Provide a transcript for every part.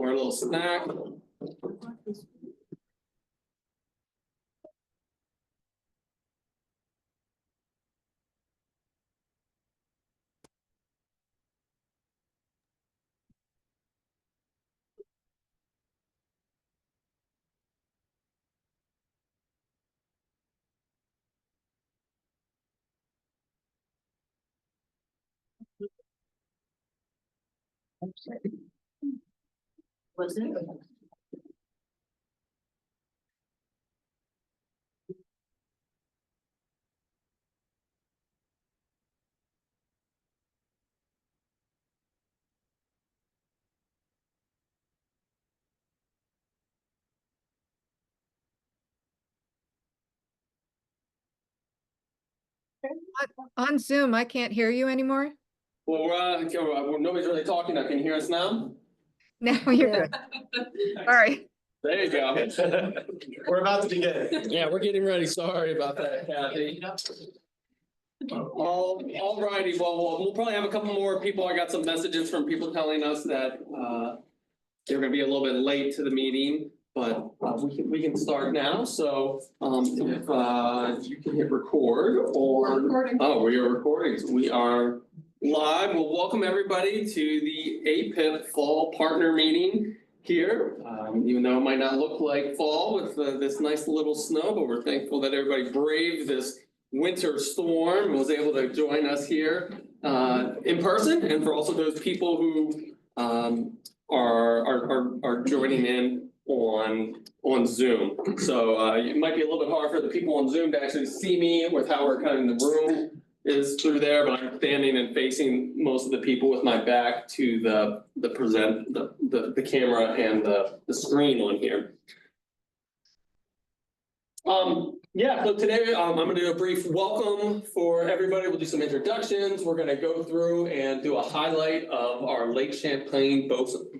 or a little snack. Was it? On Zoom, I can't hear you anymore. Well, nobody's really talking. Now, can you hear us now? Now you're good. All right. There you go. We're about to begin. Yeah, we're getting ready. Sorry about that, Kathy. All righty. Well, we'll probably have a couple more people. I got some messages from people telling us that they're going to be a little bit late to the meeting, but we can start now. So if you can hit record or we are recording. So we are live. Well, welcome everybody to the APIPP Fall Partner Meeting here. Even though it might not look like fall with this nice little snow, but we're thankful that everybody braved this winter storm and was able to join us here in person, and for also those people who are joining in on Zoom. So it might be a little bit hard for the people on Zoom to actually see me with how we're kind of in the room is through there, but I'm standing and facing most of the people with my back to the camera and the screen on here. Yeah, so today I'm going to do a brief welcome for everybody. We'll do some introductions. We're going to go through and do a highlight of our Lake Champlain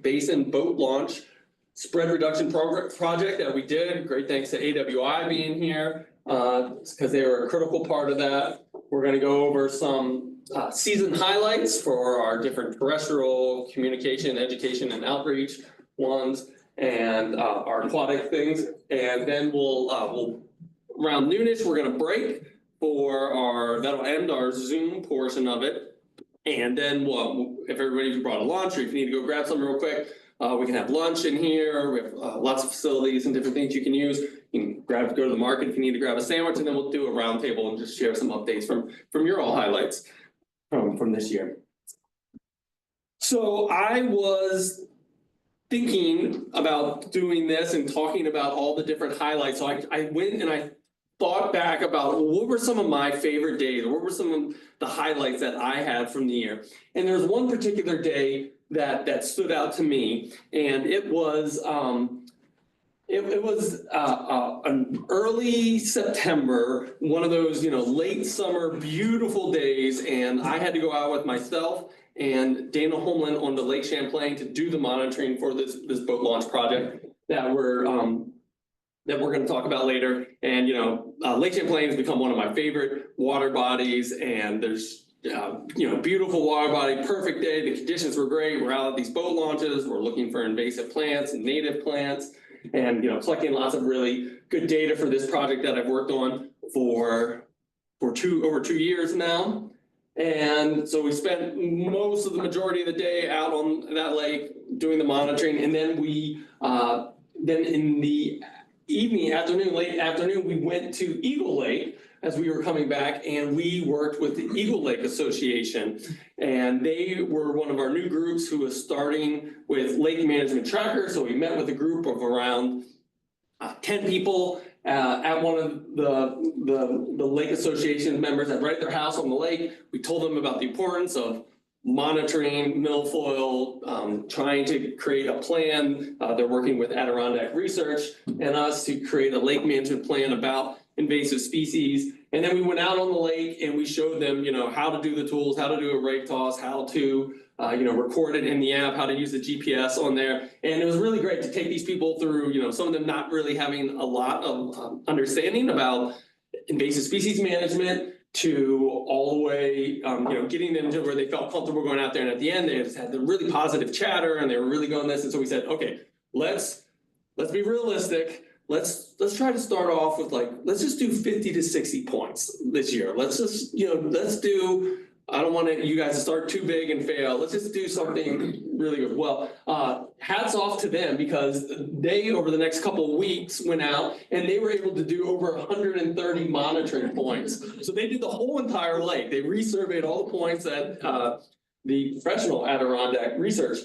Basin boat launch spread reduction project that we did. Great thanks to AWI being here because they were a critical part of that. We're going to go over some season highlights for our different terrestrial communication, education, and outreach ones, and our aquatic things. And then we'll around noonish, we're going to break for that'll end our Zoom portion of it. And then if everybody's brought a lunch or if you need to go grab something real quick, we can have lunch in here. We have lots of facilities and different things you can use. You can go to the market if you need to grab a sandwich, and then we'll do a round table and just share some updates from your all highlights from this year. So I was thinking about doing this and talking about all the different highlights. So I went and I thought back about what were some of my favorite days, what were some of the highlights that I had from the year. And there's one particular day that stood out to me, and it was an early September, one of those late summer beautiful days, and I had to go out with myself and Dana Homeland on the Lake Champlain to do the monitoring for this boat launch project that we're going to talk about later. And Lake Champlain has become one of my favorite water bodies, and there's beautiful water body, perfect day. The conditions were great. We're out at these boat launches. We're looking for invasive plants and native plants, and collecting lots of really good data for this project that I've worked on for over 2 years now. And so we spent most of the majority of the day out on that lake doing the monitoring, and then then in the late afternoon, we went to Eagle Lake as we were coming back, and we worked with the Eagle Lake Association, and they were one of our new groups who was starting with lake management trackers. So we met with a group of around 10 people at one of the Lake Association members that right at their house on the lake. We told them about the importance of monitoring milfoil, trying to create a plan. They're working with Adirondack Research and us to create a lake management plan about invasive species. And then we went out on the lake and we showed them, how to do the tools, how to do a rake toss, how to, record it in the app, how to use the GPS on there. And it was really great to take these people through, some of them not really having a lot of understanding about invasive species management, to all the way, you know, getting them to where they felt comfortable going out there. And at the end, they just had the really positive chatter and they were really going this. And so we said, okay, let's be realistic. Let's try to start off with like, let's just do 50 to 60 points this year. Let's just, you know, let's do, I don't want you guys to start too big and fail. Let's just do something really good. Well, hats off to them because they, over the next couple of weeks, went out and they were able to do over 130 monitoring points. So they did the whole entire lake. They resurveyed all the points that the professional Adirondack research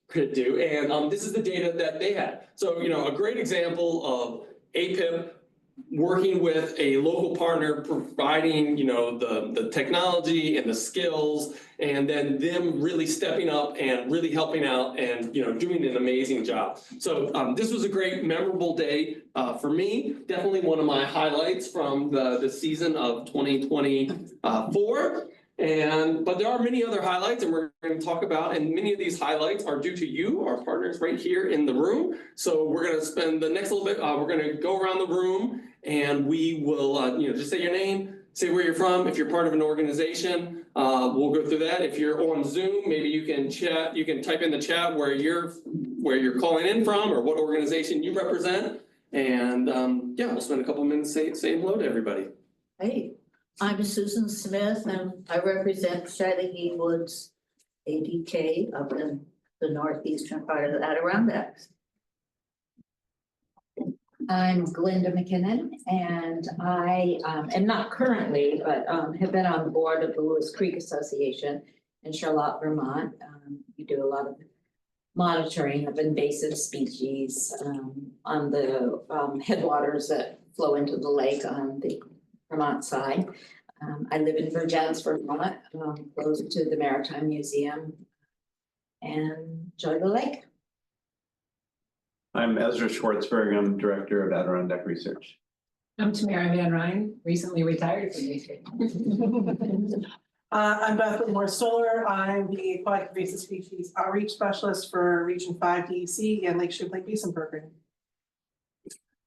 could do. And this is the data that they had. So, you know, a great example of APIPP working with a local partner, providing, you know, the technology and the skills, and then them really stepping up and really helping out and, you know, doing an amazing job. So this was a great memorable day for me. Definitely one of my highlights from the season of 2024. But there are many other highlights, and we're going to talk about, and many of these highlights are due to you, our partners right here in the room. So we're going to spend the next little bit, we're going to go around the room and we will, you know, just say your name, say where you're from. If you're part of an organization, we'll go through that. If you're on Zoom, maybe you can chat, you can type in the chat where you're calling in from or what organization you represent. And yeah, we'll spend a couple minutes saying hello to everybody. Hey, I'm Susan Smith and I represent Shining Woods ADK up in the northeastern part of the Adirondacks. I'm Glenda McKinnon, and I am not currently, but have been on the board of the Lewis Creek Association in Charlotte, Vermont. We do a lot of monitoring of invasive species on the headwaters that flow into the lake on the Vermont side. I live in Vergennes, Vermont, close to the Maritime Museum, and enjoy the lake. I'm Ezra Schwartzberg. I'm Director of Adirondack Research. I'm Tamara Van Ryn, recently retired from the I'm Beth Whitmore-Stoller. I'm the Aquatic Invasive Species Outreach Specialist for Region 5 DEC and Lake Champlain Basin Program.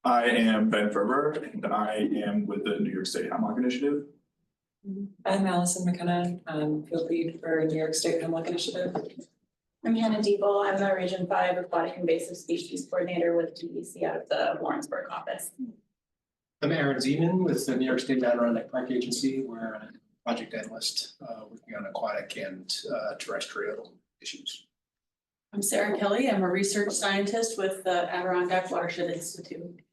I am Ben Ferber, and I am with the New York State Hemlock Initiative. I'm Allison McKenna, field lead for New York State Hemlock Initiative. I'm Hannah Diebel. I'm the Region 5 Aquatic Invasive Species Coordinator with DEC out of the Warrensburg office. I'm Aaron Zeman with the New York State Adirondack Park Agency. We're a project analyst working on aquatic and terrestrial issues. I'm Sarah Kelly. I'm a research scientist with the Adirondack Watershed Institute.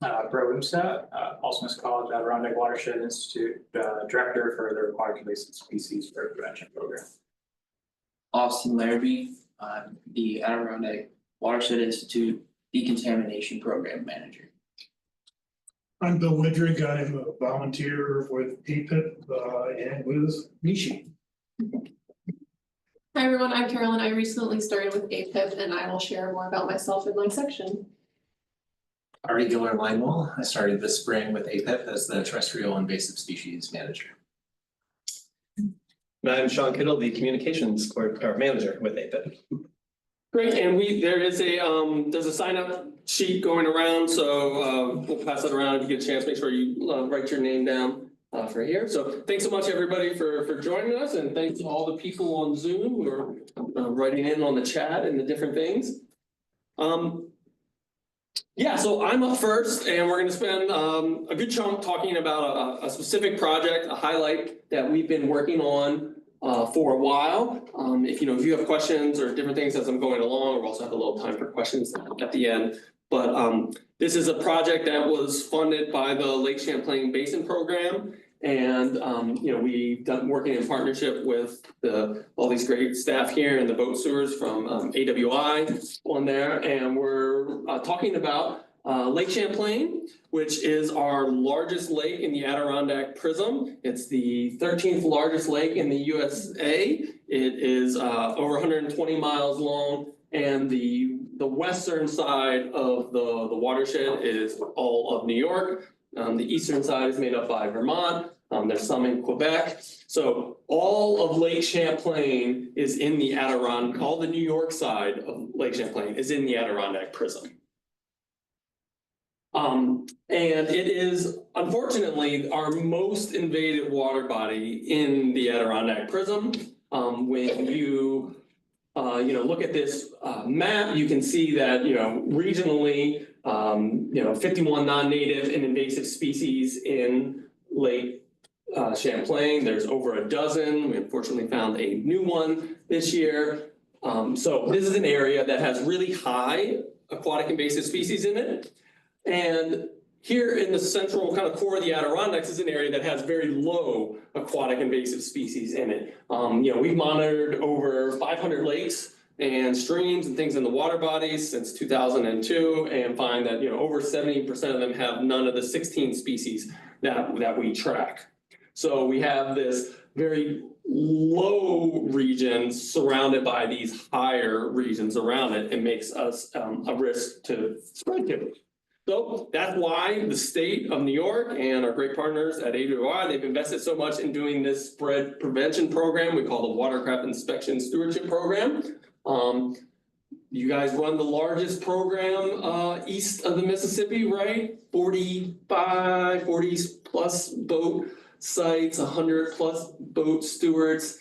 Bro Wimstad, Paul Smith College Adirondack Watershed Institute, Director for the Aquatic Invasive Species Prevention Program. Austin Larrabee, I'm the Adirondack Watershed Institute Decontamination Program Manager. I'm Bill Widrick. I'm a volunteer with APIPP and with Nishi. Hi everyone, I'm Carolyn. I recently started with APIPP and I will share more about myself in my section. Ari Giller-Linewall. I started this spring with APIPP as the Terrestrial Invasive Species Manager. I'm Sean Kittle, the Communications Manager with APIPP. Great, and there's a sign up sheet going around, so we'll pass it around. If you get a chance, make sure you write your name down for here. So thanks so much everybody for joining us, and thanks to all the people on Zoom who are writing in on the chat and the different things. Yeah, so I'm up first and we're gonna spend a good chunk talking about a specific project, a highlight that we've been working on for a while. If you have questions or different things as I'm going along, we'll also have a little time for questions at the end. But this is a project that was funded by the Lake Champlain Basin Program. And we've done working in partnership with all these great staff here and the boat stewards from AWI on there. And we're talking about Lake Champlain, which is our largest lake in the Adirondack PRISM. It's the 13th largest lake in the USA. It is over 120 miles long, and the western side of the watershed is all of New York. The eastern side is made up by Vermont. There's some in Quebec. So all of Lake Champlain is in the Adirondack, all the New York side of Lake Champlain is in the Adirondack PRISM. And it is unfortunately our most invaded water body in the Adirondack PRISM. When you look at this map, you can see that, regionally, 51 non-native and invasive species in Lake Champlain. There's over a dozen. We unfortunately found a new one this year. So this is an area that has really high aquatic invasive species in it. And here in the central kind of core of the Adirondacks is an area that has very low aquatic invasive species in it. We've monitored over 500 lakes and streams and things in the water bodies since 2002 and find that, over 70% of them have none of the 16 species that we track. So we have this very low region surrounded by these higher regions around it and makes us a risk to spread to. So that's why the state of New York and our great partners at APIPP, they've invested so much in doing this spread prevention program we call the Watercraft Inspection Stewardship Program. You guys run the largest program east of the Mississippi, right? 40 plus boat sites, 100 plus boat stewards.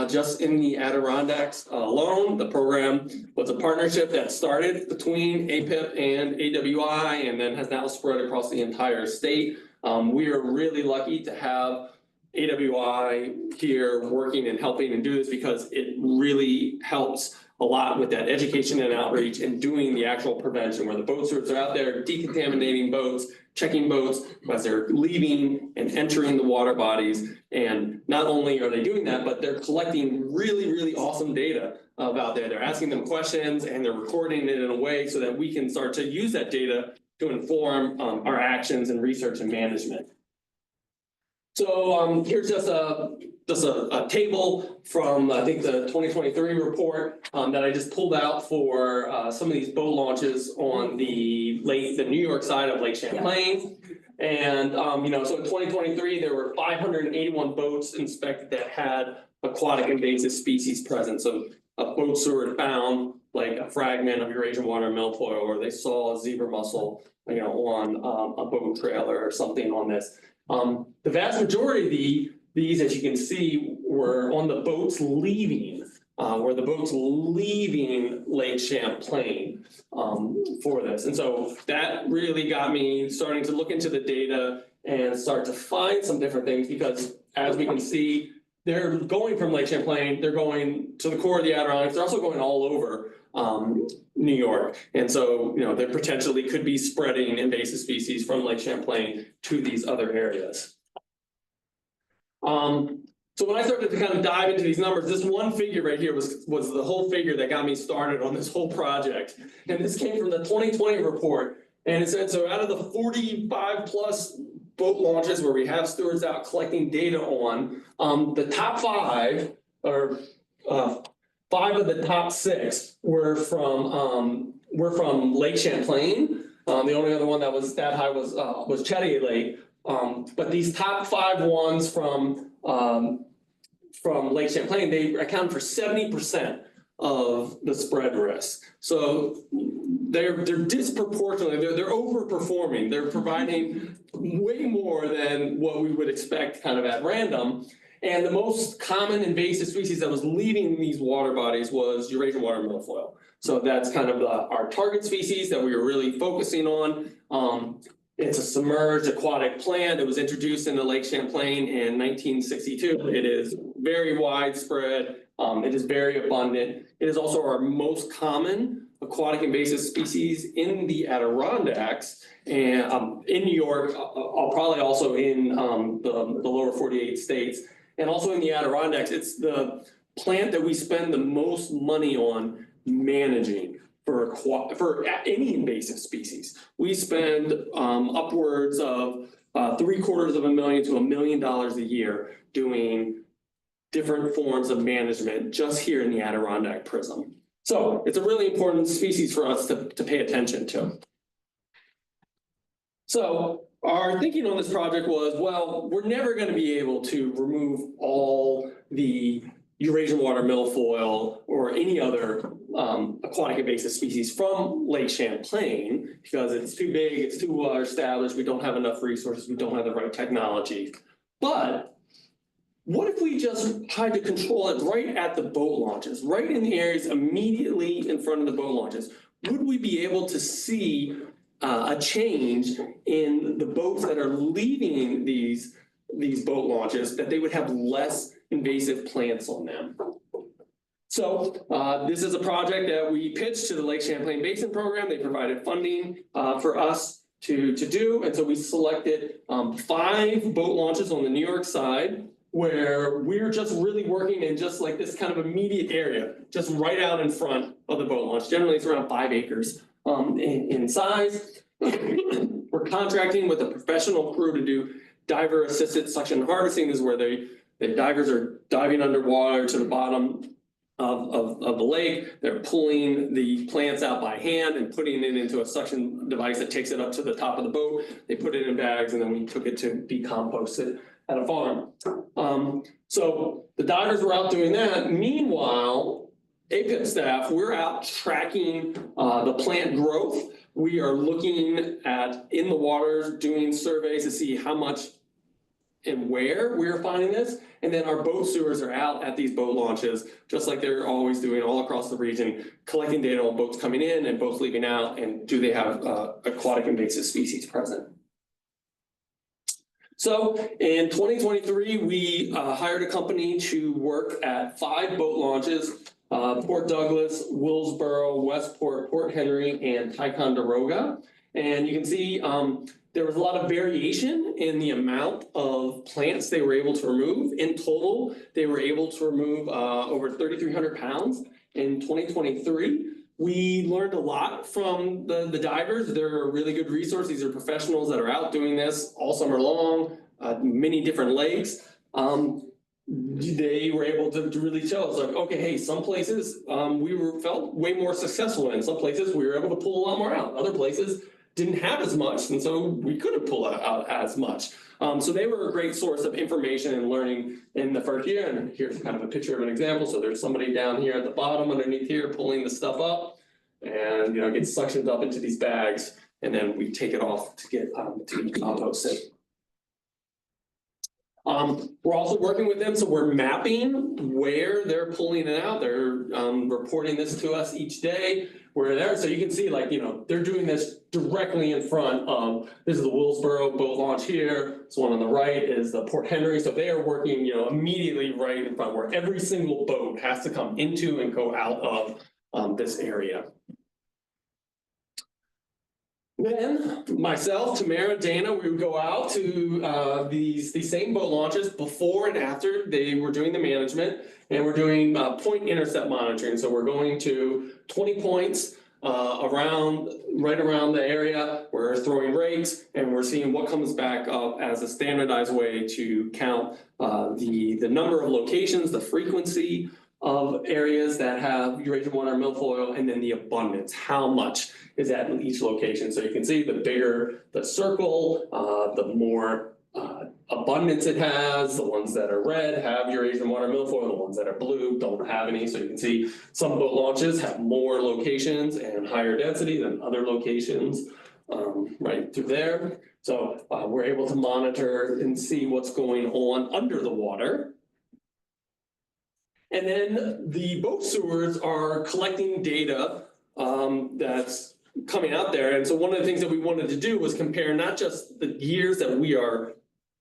Just in the Adirondacks alone. The program was a partnership that started between APIPP and AWI and then has now spread across the entire state. We are really lucky to have AWI here working and helping and do this because it really helps a lot with that education and outreach and doing the actual prevention where the boat stewards are out there decontaminating boats, checking boats as they're leaving and entering the water bodies. And not only are they doing that, but they're collecting really, really awesome data out there. They're asking them questions and they're recording it in a way so that we can start to use that data to inform our actions and research and management. So here's just a table from, I think, the 2023 report that I just pulled out for some of these boat launches on the New York side of Lake Champlain. And, so in 2023, there were 581 boats inspected that had aquatic invasive species present. So a boat steward found like a fragment of Eurasian water milfoil, or they saw a zebra mussel, on a boat trailer or something on this. The vast majority of these, as you can see, were on the boats leaving, Lake Champlain for this. And so that really got me starting to look into the data and start to find some different things because as we can see, they're going from Lake Champlain, they're going to the core of the Adirondacks, they're also going all over New York. And so, there potentially could be spreading invasive species from Lake Champlain to these other areas. So when I started to kind of dive into these numbers, this one figure right here was the whole figure that got me started on this whole project. And this came from the 2020 report. And it said, so out of the 45 plus boat launches where we have stewards out collecting data on, the top five, or 5 of the top 6 were from Lake Champlain. The only other one that was that high was Chattier Lake. But these top 5 ones from Lake Champlain, they account for 70% of the spread risk. So they're disproportionately, they're overperforming. They're providing way more than what we would expect kind of at random. And the most common invasive species that was leaving these water bodies was Eurasian water milfoil. So that's kind of our target species that we were really focusing on. It's a submerged aquatic plant. It was introduced into Lake Champlain in 1962. It is very widespread. It is very abundant. It is also our most common aquatic invasive species in the Adirondacks and in New York, probably also in the lower 48 states, and also in the Adirondacks. It's the plant that we spend the most money on managing for any invasive species. We spend upwards of $750,000 to $1 million a year doing different forms of management just here in the Adirondack PRISM. So it's a really important species for us to pay attention to. So our thinking on this project was, well, we're never going to be able to remove all the Eurasian water milfoil or any other aquatic invasive species from Lake Champlain because it's too big, it's too well established, we don't have enough resources, we don't have the right technology. But what if we just tried to control it right at the boat launches, right in the areas immediately in front of the boat launches? Would we be able to see a change in the boats that are leaving these boat launches, that they would have less invasive plants on them? So this is a project that we pitched to the Lake Champlain Basin Program. They provided funding for us to do. And so we selected 5 boat launches on the New York side, where we're just really working in just like this kind of immediate area, just right out in front of the boat launch. Generally, it's around 5 acres in size. We're contracting with a professional crew to do diver-assisted suction harvesting. This is where the divers are diving underwater to the bottom of the lake. They're pulling the plants out by hand and putting it into a suction device that takes it up to the top of the boat. They put it in bags, and then we took it to be composted at a farm. So the divers were out doing that. Meanwhile, APIPP staff, we're out tracking the plant growth. We are looking at in the waters, doing surveys to see how much and where we're finding this. And then our boat stewards are out at these boat launches, just like they're always doing all across the region, collecting data on boats coming in and boats leaving out, and do they have aquatic invasive species present. So in 2023, we hired a company to work at 5 boat launches, Port Douglas, Willsboro, Westport, Port Henry, and Ticonderoga. And you can see there was a lot of variation in the amount of plants they were able to remove. In total, they were able to remove over 3,300 pounds in 2023. We learned a lot from the divers. They're a really good resource. These are professionals that are out doing this all summer long, many different lakes. They were able to really tell us, like, okay, hey, some places felt way more successful in. Some places we were able to pull a lot more out. Other places didn't have as much, and so we couldn't pull out as much. So they were a great source of information and learning in the first year. And here's kind of a picture of an example. So there's somebody down here at the bottom underneath here pulling the stuff up, and it gets suctioned up into these bags, and then we take it off to get composted. We're also working with them, so we're mapping where they're pulling it out. They're reporting this to us each day. We're there, so you can see, like, they're doing this directly in front of, this is the Willsboro boat launch here. This one on the right is the Port Henry. So they are working, immediately right in front, where every single boat has to come into and go out of this area. Then myself, Tamara, Dana, we would go out to these same boat launches before and after they were doing the management, and we're doing point intercept monitoring. So we're going to 20 points right around the area. We're throwing rakes, and we're seeing what comes back up as a standardized way to count the number of locations, the frequency of areas that have Eurasian water milfoil, and then the abundance, how much is at each location. So you can see the bigger the circle, the more abundance it has. The ones that are red have Eurasian water milfoil, the ones that are blue don't have any. So you can see some boat launches have more locations and higher density than other locations right through there. So we're able to monitor and see what's going on under the water. And then the boat stewards are collecting data that's coming out there. And so one of the things that we wanted to do was compare not just the years that we are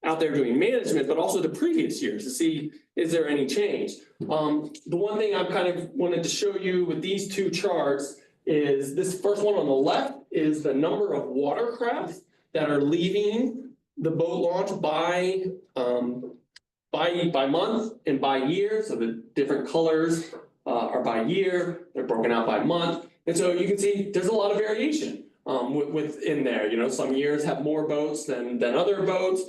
out there doing management, but also the previous years to see, is there any change? The one thing I've kind of wanted to show you with these 2 charts is this first one on the left is the number of watercraft that are leaving the boat launch by month and by year. So the different colors are by year, they're broken out by month. And so you can see there's a lot of variation within there. Some years have more boats than other boats.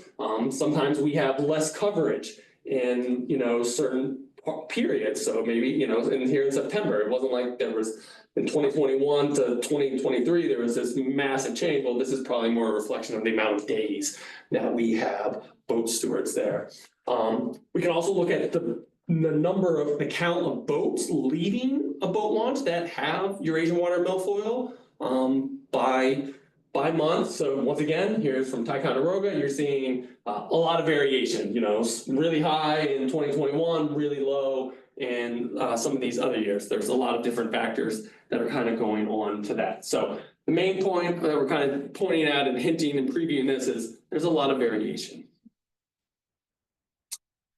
Sometimes we have less coverage in, certain periods. So maybe, in here in September, it wasn't like there was in 2021 to 2023, there was this massive change. Well, this is probably more a reflection of the amount of days that we have boat stewards there. We can also look at the the count of boats leaving a boat launch that have Eurasian water milfoil by month. So once again, here's from Ticonderoga, you're seeing a lot of variation, you know, really high in 2021, really low in some of these other years. There's a lot of different factors that are kind of going on to that. So the main point that we're kind of pointing at and hinting and previewing this is there's a lot of variation.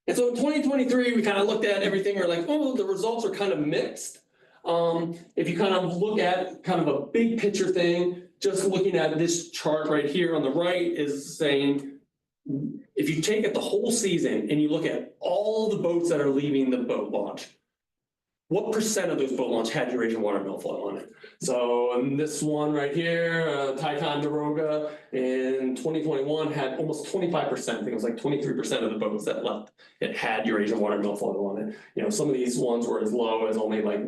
And so in 2023, we kind of looked at everything, we're like, oh, the results are kind of mixed. If you kind of look at kind of a big picture thing, just looking at this chart right here on the right is saying, if you take it the whole season and you look at all the boats that are leaving the boat launch, what % of those boat launch had Eurasian water milfoil on it? So in this one right here, Ticonderoga in 2021 had almost 25%. I think it was like 23% of the boats that left, it had Eurasian water milfoil on it. You know, some of these ones were as low as only like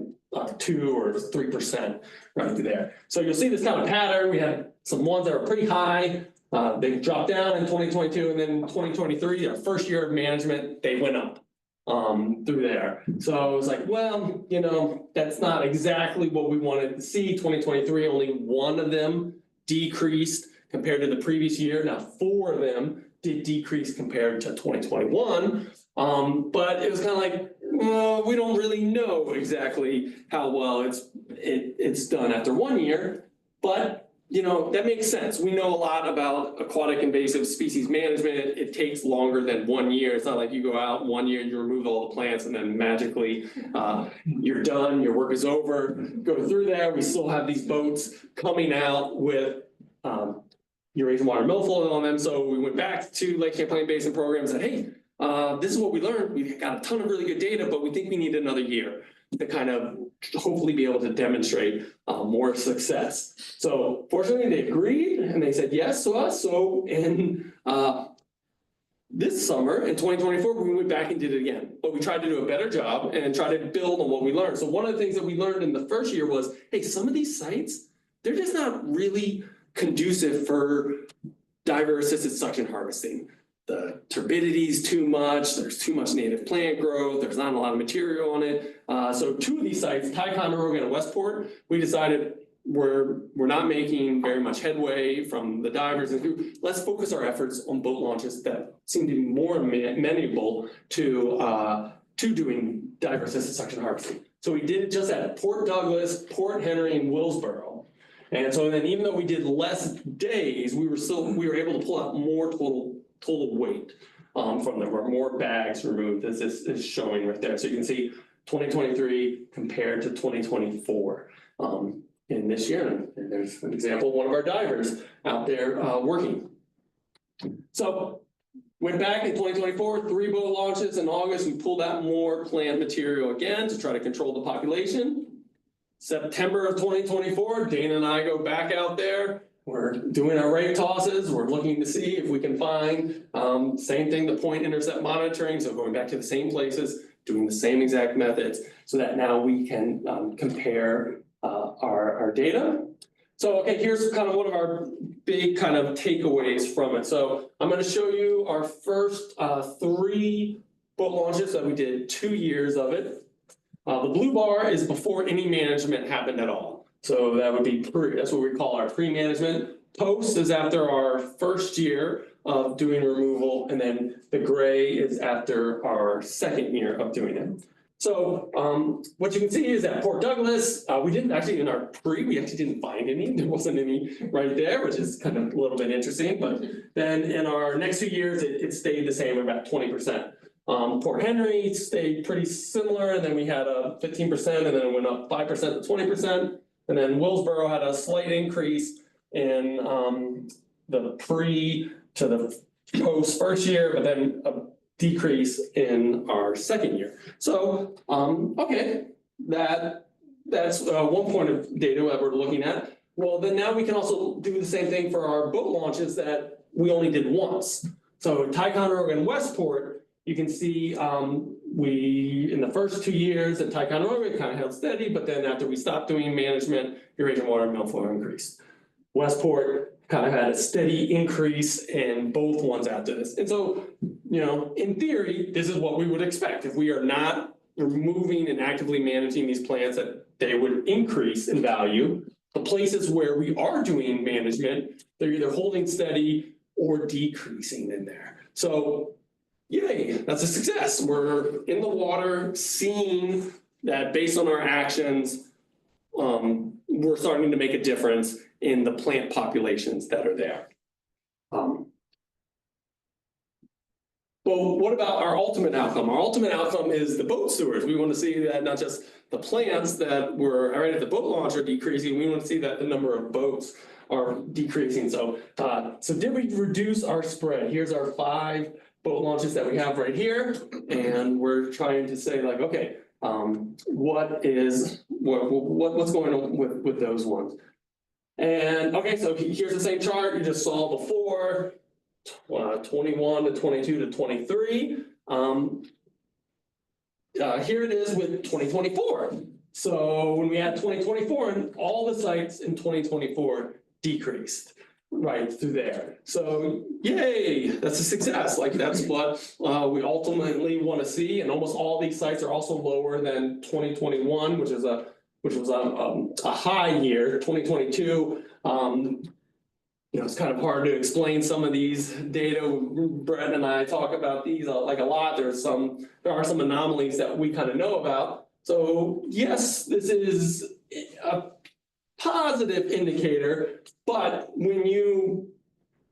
2 or 3% right there. So you'll see this kind of pattern. We had some ones that were pretty high. They dropped down in 2022, and then 2023, our first year of management, they went up through there. So I was like, well, you know, that's not exactly what we wanted to see. 2023, only one of them decreased compared to the previous year. Now 4 of them did decrease compared to 2021. But it was kind of like, well, we don't really know exactly how well it's done after 1 year, but you know, that makes sense. We know a lot about aquatic invasive species management. It takes longer than 1 year. It's not like you go out 1 year and you remove all the plants and then magically you're done, your work is over. Go through there. We still have these boats coming out with Eurasian water milfoil on them. So we went back to Lake Champlain Basin program and said, hey, this is what we learned. We got a ton of really good data, but we think we need another year to kind of hopefully be able to demonstrate more success. So fortunately, they agreed and they said yes to us. So in this summer, in 2024, we went back and did it again. But we tried to do a better job and try to build on what we learned. So one of the things that we learned in the first year was, hey, some of these sites, they're just not really conducive for diver-assisted suction harvesting. The turbidity is too much, there's too much native plant growth, there's not a lot of material on it. So 2 of these sites, Ticonderoga and Westport, we decided we're not making very much headway from the divers and through. Let's focus our efforts on boat launches that seem to be more amenable to doing diver-assisted suction harvesting. So we did it just at Port Douglas, Port Henry, and Willsboro. And so then even though we did less days, we were able to pull out more total weight from them, or more bags removed, as this is showing right there. So you can see 2023 compared to 2024 in this year. And there's an example of one of our divers out there working. So went back in 2024, 3 boat launches in August. We pulled out more plant material again to try to control the population. September of 2024, Dana and I go back out there. We're doing our rate tosses. We're looking to see if we can find, same thing, the point intercept monitoring. So going back to the same places, doing the same exact methods so that now we can compare our data. So, okay, here's kind of one of our big kind of takeaways from it. So I'm going to show you our first 3 boat launches that we did 2 years of it. The blue bar is before any management happened at all. So that would be that's what we call our pre-management. Post is after our first year of doing removal, and then the gray is after our second year of doing it. So what you can see is that Port Douglas, we didn't actually in our we actually didn't find any. There wasn't any right there, which is kind of a little bit interesting. But then in our next 2 years, it stayed the same, about 20%. Port Henry stayed pretty similar, and then we had a 15%, and then it went up 5% to 20%. And then Willsboro had a slight increase in the pre to the post first year, but then a decrease in our second year. So, okay, that's one point of data that we're looking at. Well, then now we can also do the same thing for our boat launches that we only did once. So Ticonderoga and Westport, you can see we, in the first 2 years at Ticonderoga, kind of held steady, but then after we stopped doing management, Eurasian water milfoil increased. Westport kind of had a steady increase in both ones after this. And so, in theory, this is what we would expect. If we are not removing and actively managing these plants, that they would increase in value. The places where we are doing management, they're either holding steady or decreasing in there. So, yay, that's a success. We're in the water, seeing that based on our actions, we're starting to make a difference in the plant populations that are there. But what about our ultimate outcome? Our ultimate outcome is the boat stewards. We want to see that not just the plants that were right at the boat launch are decreasing, we want to see that the number of boats are decreasing. So, did we reduce our spread? Here's our 5 boat launches that we have right here, and we're trying to say like, okay, what's going on with those ones? And okay, so here's the same chart you just saw before. 21 to 22 to 23. Here it is with 2024. So when we had 2024, and all the sites in 2024 decreased right through there. So yay, that's a success. Like that's what we ultimately want to see. And almost all these sites are also lower than 2021, which was a high year. 2022. It's kind of hard to explain some of these data. Brett and I talk about these like a lot. There are some anomalies that we kind of know about. So yes, this is a positive indicator, but when you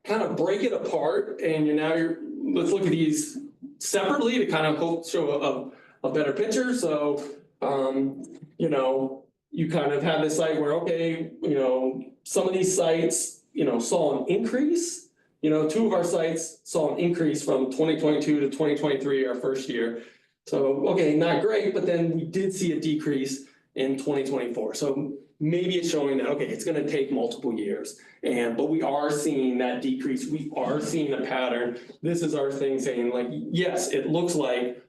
kind of break it apart and let's look at these separately to kind of show a better picture. So, you kind of have this site where, okay, some of these sites, saw an increase. 2 of our sites saw an increase from 2022 to 2023, our first year. So, okay, not great, but then we did see a decrease in 2024. So maybe it's showing that, okay, it's going to take multiple years. But we are seeing that decrease. We are seeing a pattern. This is our thing saying like, yes, it looks like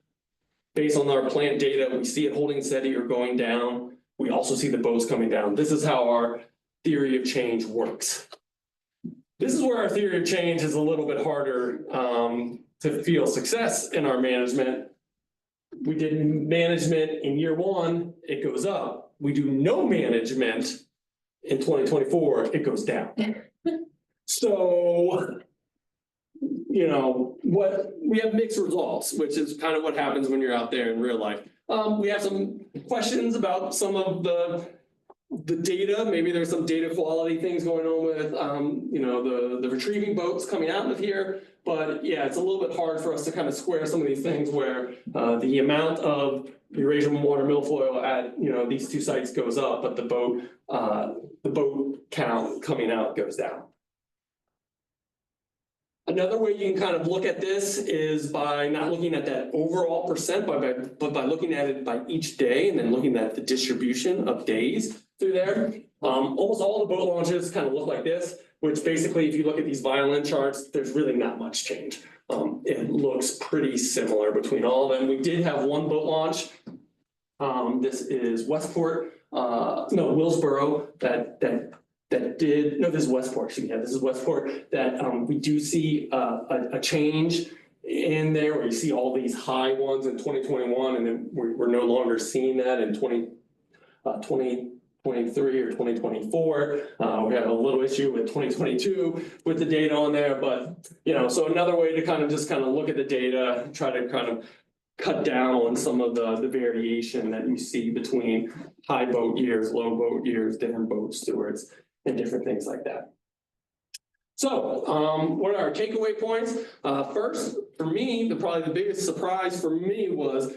based on our plant data, we see it holding steady or going down. We also see the boats coming down. This is how our theory of change works. This is where our theory of change is a little bit harder to feel success in our management. We did management in year 1, it goes up. We do no management in 2024, it goes down. So, we have mixed results, which is kind of what happens when you're out there in real life. We have some questions about some of the data. Maybe there's some data quality things going on with, the retrieving boats coming out of here. But yeah, it's a little bit hard for us to kind of square some of these things where the amount of Eurasian water milfoil at, these 2 sites goes up, but the boat count coming out goes down. Another way you can kind of look at this is by not looking at that overall percent, but by looking at it by each day and then looking at the distribution of days through there. Almost all the boat launches kind of look like this, which basically, if you look at these violin charts, there's really not much change. It looks pretty similar between all of them. We did have 1 boat launch. This is Willsboro, this is Westport, excuse me, this is Westport, that we do see a change in there where you see all these high ones in 2021, and then we're no longer seeing that in 2023 or 2024. We have a little issue with 2022 with the data on there, but so another way to kind of look at the data, try to kind of cut down on some of the variation that you see between high boat years, low boat years, different boat stewards, and different things like that. So, what are our takeaway points? First, for me, probably the biggest surprise for me was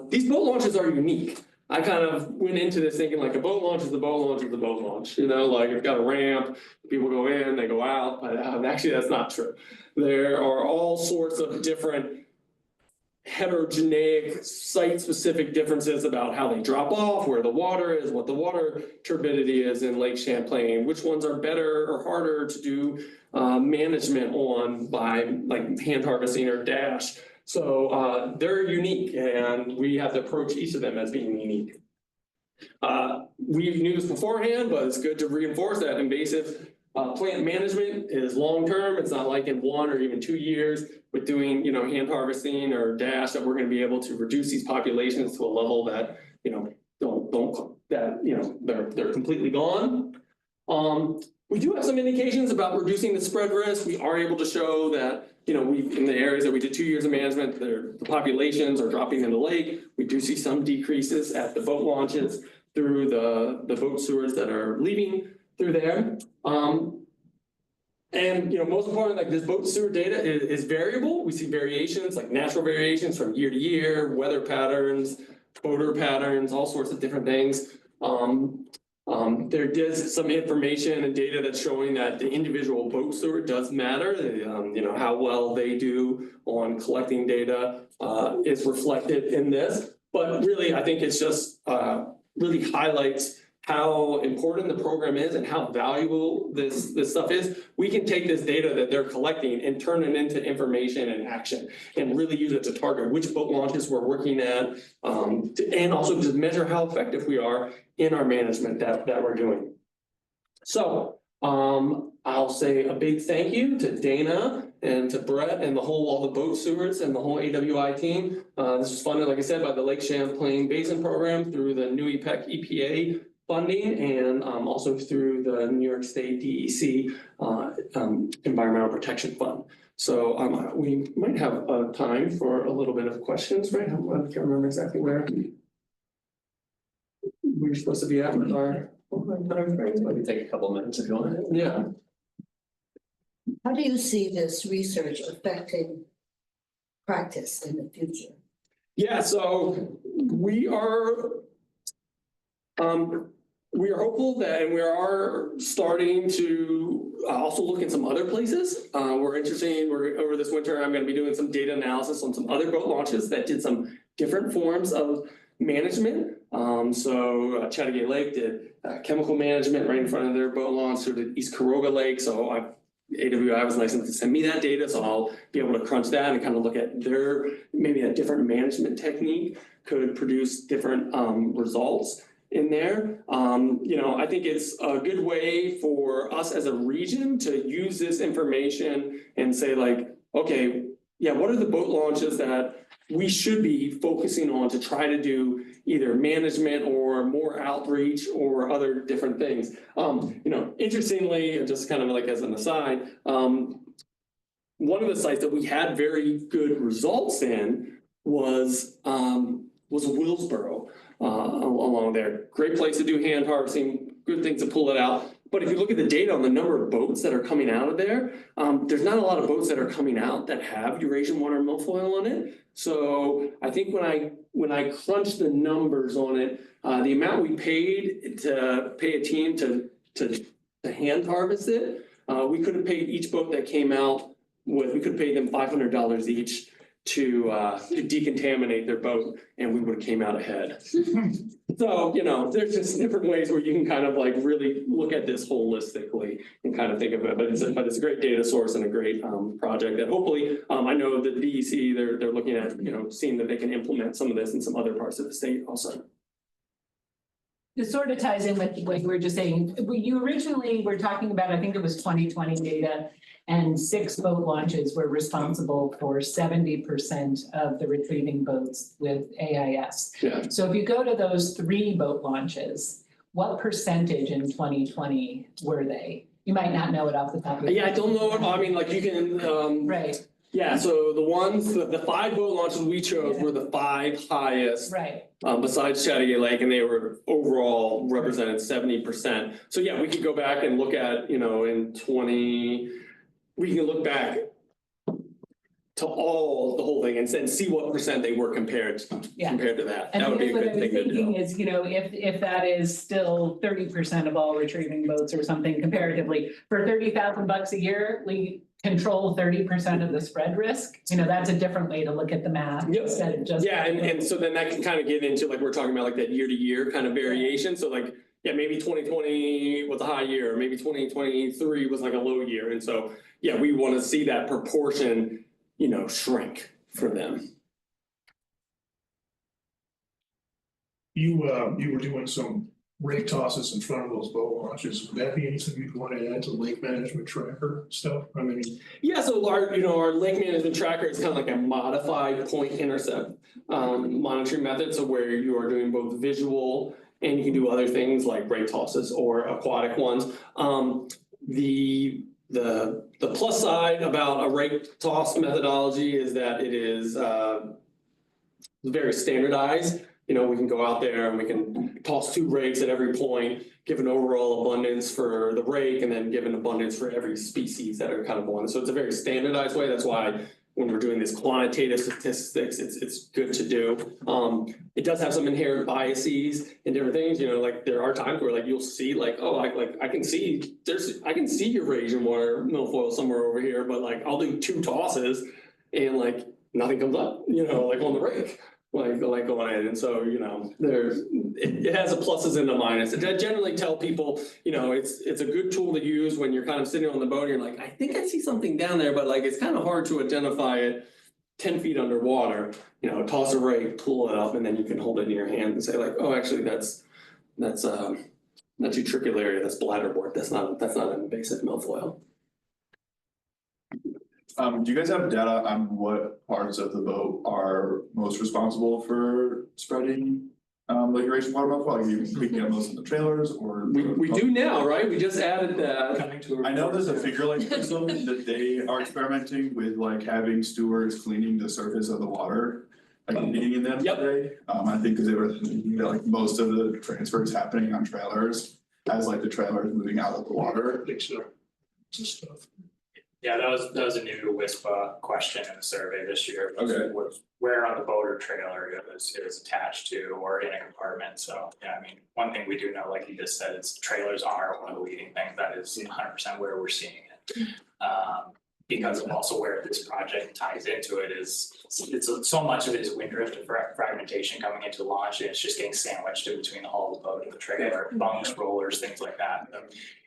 these boat launches are unique. I kind of went into this thinking like a boat launch is a boat launch is a boat launch. Like it's got a ramp, people go in, they go out, but actually that's not true. There are all sorts of different heterogeneous site-specific differences about how they drop off, where the water is, what the water turbidity is in Lake Champlain, which ones are better or harder to do management on by like hand harvesting or dash. So they're unique, and we have to approach each of them as being unique. We knew this beforehand, but it's good to reinforce that invasive Plant management is long-term. It's not like in 1 or even 2 years with doing, hand harvesting or dash that we're gonna be able to reduce these populations to a level that, they're completely gone. We do have some indications about reducing the spread risk. We are able to show that, in the areas that we did 2 years of management, the populations are dropping in the lake. We do see some decreases at the boat launches through the boat stewards that are leaving through there. And most important, like this boat steward data is variable. We see variations, like natural variations from year to year, weather patterns, odor patterns, all sorts of different things. There is some information and data that's showing that the individual boat steward does matter. How well they do on collecting data is reflected in this. But really, I think it's just really highlights how important the program is and how valuable this stuff is. We can take this data that they're collecting and turn it into information and action and really use it to target which boat launches we're working at, and also just measure how effective we are in our management that we're doing. So I'll say a big thank you to Dana and to Brett and all the boat stewards and the whole AWI team. This was funded, like I said, by the Lake Champlain Basin Program through the new EPA funding and also through the New York State DEC Environmental Protection Fund. So we might have time for a little bit of questions, right? I can't remember exactly where we're supposed to be at with our time frames. Maybe take a couple minutes if you want. Yeah. How do you see this research affecting practice in the future? Yeah, so we are hopeful that, and we are starting to also look in some other places. We're over this winter, I'm going to be doing some data analysis on some other boat launches that did some different forms of management. So Chattagay Lake did chemical management right in front of their boat launch, so did East Caroga Lake. So AWI was nice enough to send me that data, so I'll be able to crunch that and kind of look at maybe a different management technique could produce different results in there. I think it's a good way for us as a region to use this information and say like, okay, yeah, what are the boat launches that we should be focusing on to try to do either management or more outreach or other different things. Interestingly, just kind of like as an aside, one of the sites that we had very good results in was Willsboro along there. Great place to do hand harvesting, good things to pull it out. But if you look at the data on the number of boats that are coming out of there, there's not a lot of boats that are coming out that have Eurasian water milfoil on it. So I think when I crunched the numbers on it, the amount we paid to pay a team to hand harvest it, we could have paid each boat that came out we could have paid them $500 each to decontaminate their boat, and we would have came out ahead. So, there's just different ways where you can kind of like really look at this holistically and kind of think of it. But it's a great data source and a great project that hopefully, I know the DEC, they're looking at, seeing that they can implement some of this in some other parts of the state also. This sort of ties in with what you were just saying. You originally were talking about, I think it was 2020 data, and 6 boat launches were responsible for 70% of the retrieving boats with AIS. Yeah. So if you go to those 3 boat launches, what percentage in 2020 were they? You might not know it off the top of your head. Yeah, I don't know. I mean, like you can. Right. Yeah, so the 5 boat launches we chose were the 5 highest. Right. Besides Chattagay Lake, and they were overall represented 70%. So yeah, we could go back and look at, we can look back to the whole thing and see what percent they were compared to that. And that would be a what good I was thing to thinking do. is, if that is still 30% of all retrieving boats or something comparatively, for $30,000 a year, we control 30% of the spread risk. That's a different way to look at the math instead of just. Yeah, and so then that can kind of get into like we're talking about like that year to year kind of variation. So like, yeah, maybe 2020 was a high year, maybe 2023 was like a low year. And so, yeah, we want to see that proportion, shrink for them. You were doing some rake tosses in front of those boat launches, would that be anything you'd want to add to lake management tracker stuff? I mean, Yeah, so our lake management tracker is kind of like a modified point intercept monitoring method, so where you are doing both visual and you can do other things like rake tosses or aquatic ones. The plus side about a rake toss methodology is that it is very standardized. You know, we can go out there and we can toss 2 rakes at every point, give an overall abundance for the rake, and then give an abundance for every species that are kind of on. So it's a very standardized way. That's why when we're doing this quantitative statistics, it's good to do. It does have some inherent biases and different things, you know, like there are times where like you'll see like, oh, I can see Eurasian water milfoil somewhere over here, but like I'll do 2 tosses and like nothing comes up, you know, like on the rake. Like going in, and so, you know, it has a pluses and a minus. I generally tell people, you know, it's a good tool to use when you're kind of sitting on the boat and you're like, I think I see something down there, but like it's kind of hard to identify it 10 feet underwater. You know, toss a rake, pull it up, and then you can hold it in your hand and say like, oh, actually that's utricularia, that's bladderwort, that's not an invasive milfoil. Do you guys have data on what parts of the boat are most responsible for spreading like Eurasian water milfoil? Like you can get most in the trailers or? We do now, right? We just added that. I know there's a figure like prism that they are experimenting with, like having stewards cleaning the surface of the water, like being in them today. I think because they were thinking that like most of the transfer is happening on trailers as like the trailer is moving out of the water. I think so. Just stuff. Yeah, that was a new WISPA question in the survey this year. Was where on the boat or trailer it was attached to or in a compartment. So yeah, I mean, one thing we do know, like you just said, is trailers are one of the leading things. That is 100% where we're seeing it. Because of also where this project ties into it is, it's so much of it is wind drift and fragmentation coming into launch, and it's just getting sandwiched in between the hull of the boat and the trailer, bunks, rollers, things like that.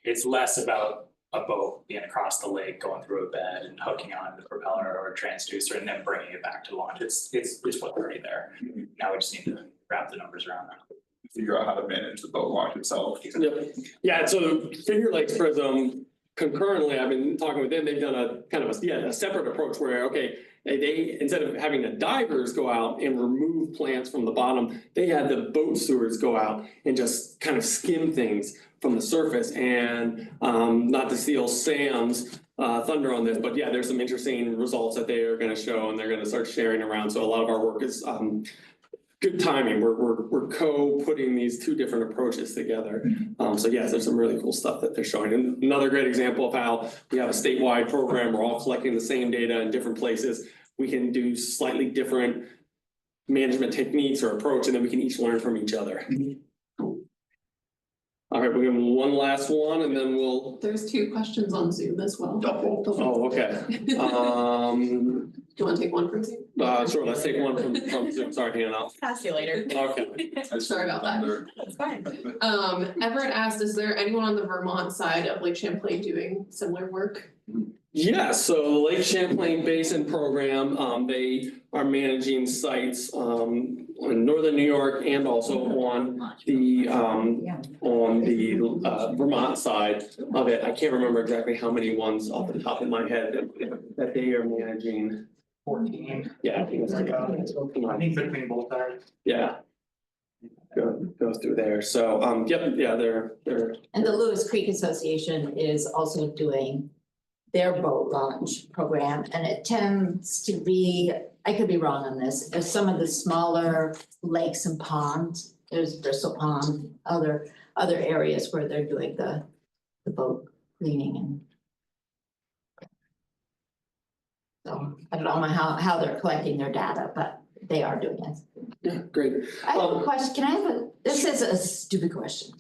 It's less about a boat being across the lake, going through a bed and hooking on the propeller or a transducer and then bringing it back to launch. It's what's already there. Now we just need to wrap the numbers around that. Figure out how to manage the boat launch itself. Yep. Yeah, so Finger Lakes Prism, concurrently, I've been talking with them, they've done a kind of a separate approach where, okay, they instead of having the divers go out and remove plants from the bottom, they had the boat stewards go out and just kind of skim things from the surface. And not to steal Sam's thunder on this, but yeah, there's some interesting results that they are going to show and they're going to start sharing around. So a lot of our work is good timing. We're co-putting these 2 different approaches together. So yes, there's some really cool stuff that they're showing. And another great example of how we have a statewide program, we're all collecting the same data in different places. We can do slightly different management techniques or approach, and then we can each learn from each other. All right, we have one last one and then we'll. There's 2 questions on Zoom as well. Oh, okay. Do you want to take one from Zoom? Sure, let's take one from Zoom. Sorry, Hannah. Pass you later. Okay. Sorry about that. That's fine. Everett asked, is there anyone on the Vermont side of Lake Champlain doing similar work? Yeah, so the Lake Champlain Basin Program, they are managing sites in northern New York and also on the Vermont side of it. I can't remember exactly how many ones off the top of my head that they are managing. 14. Yeah, I think it's like, I think between both sides. yeah. Go through there. So, yep, yeah, they're. And the Lewis Creek Association is also doing their boat launch program, and it tends to be, I could be wrong on this, some of the smaller lakes and ponds, there's Bristol Pond, other areas where they're doing the boat cleaning and. So I don't know how they're collecting their data, but they are doing it. Yeah, great. I have a question. This is a stupid question.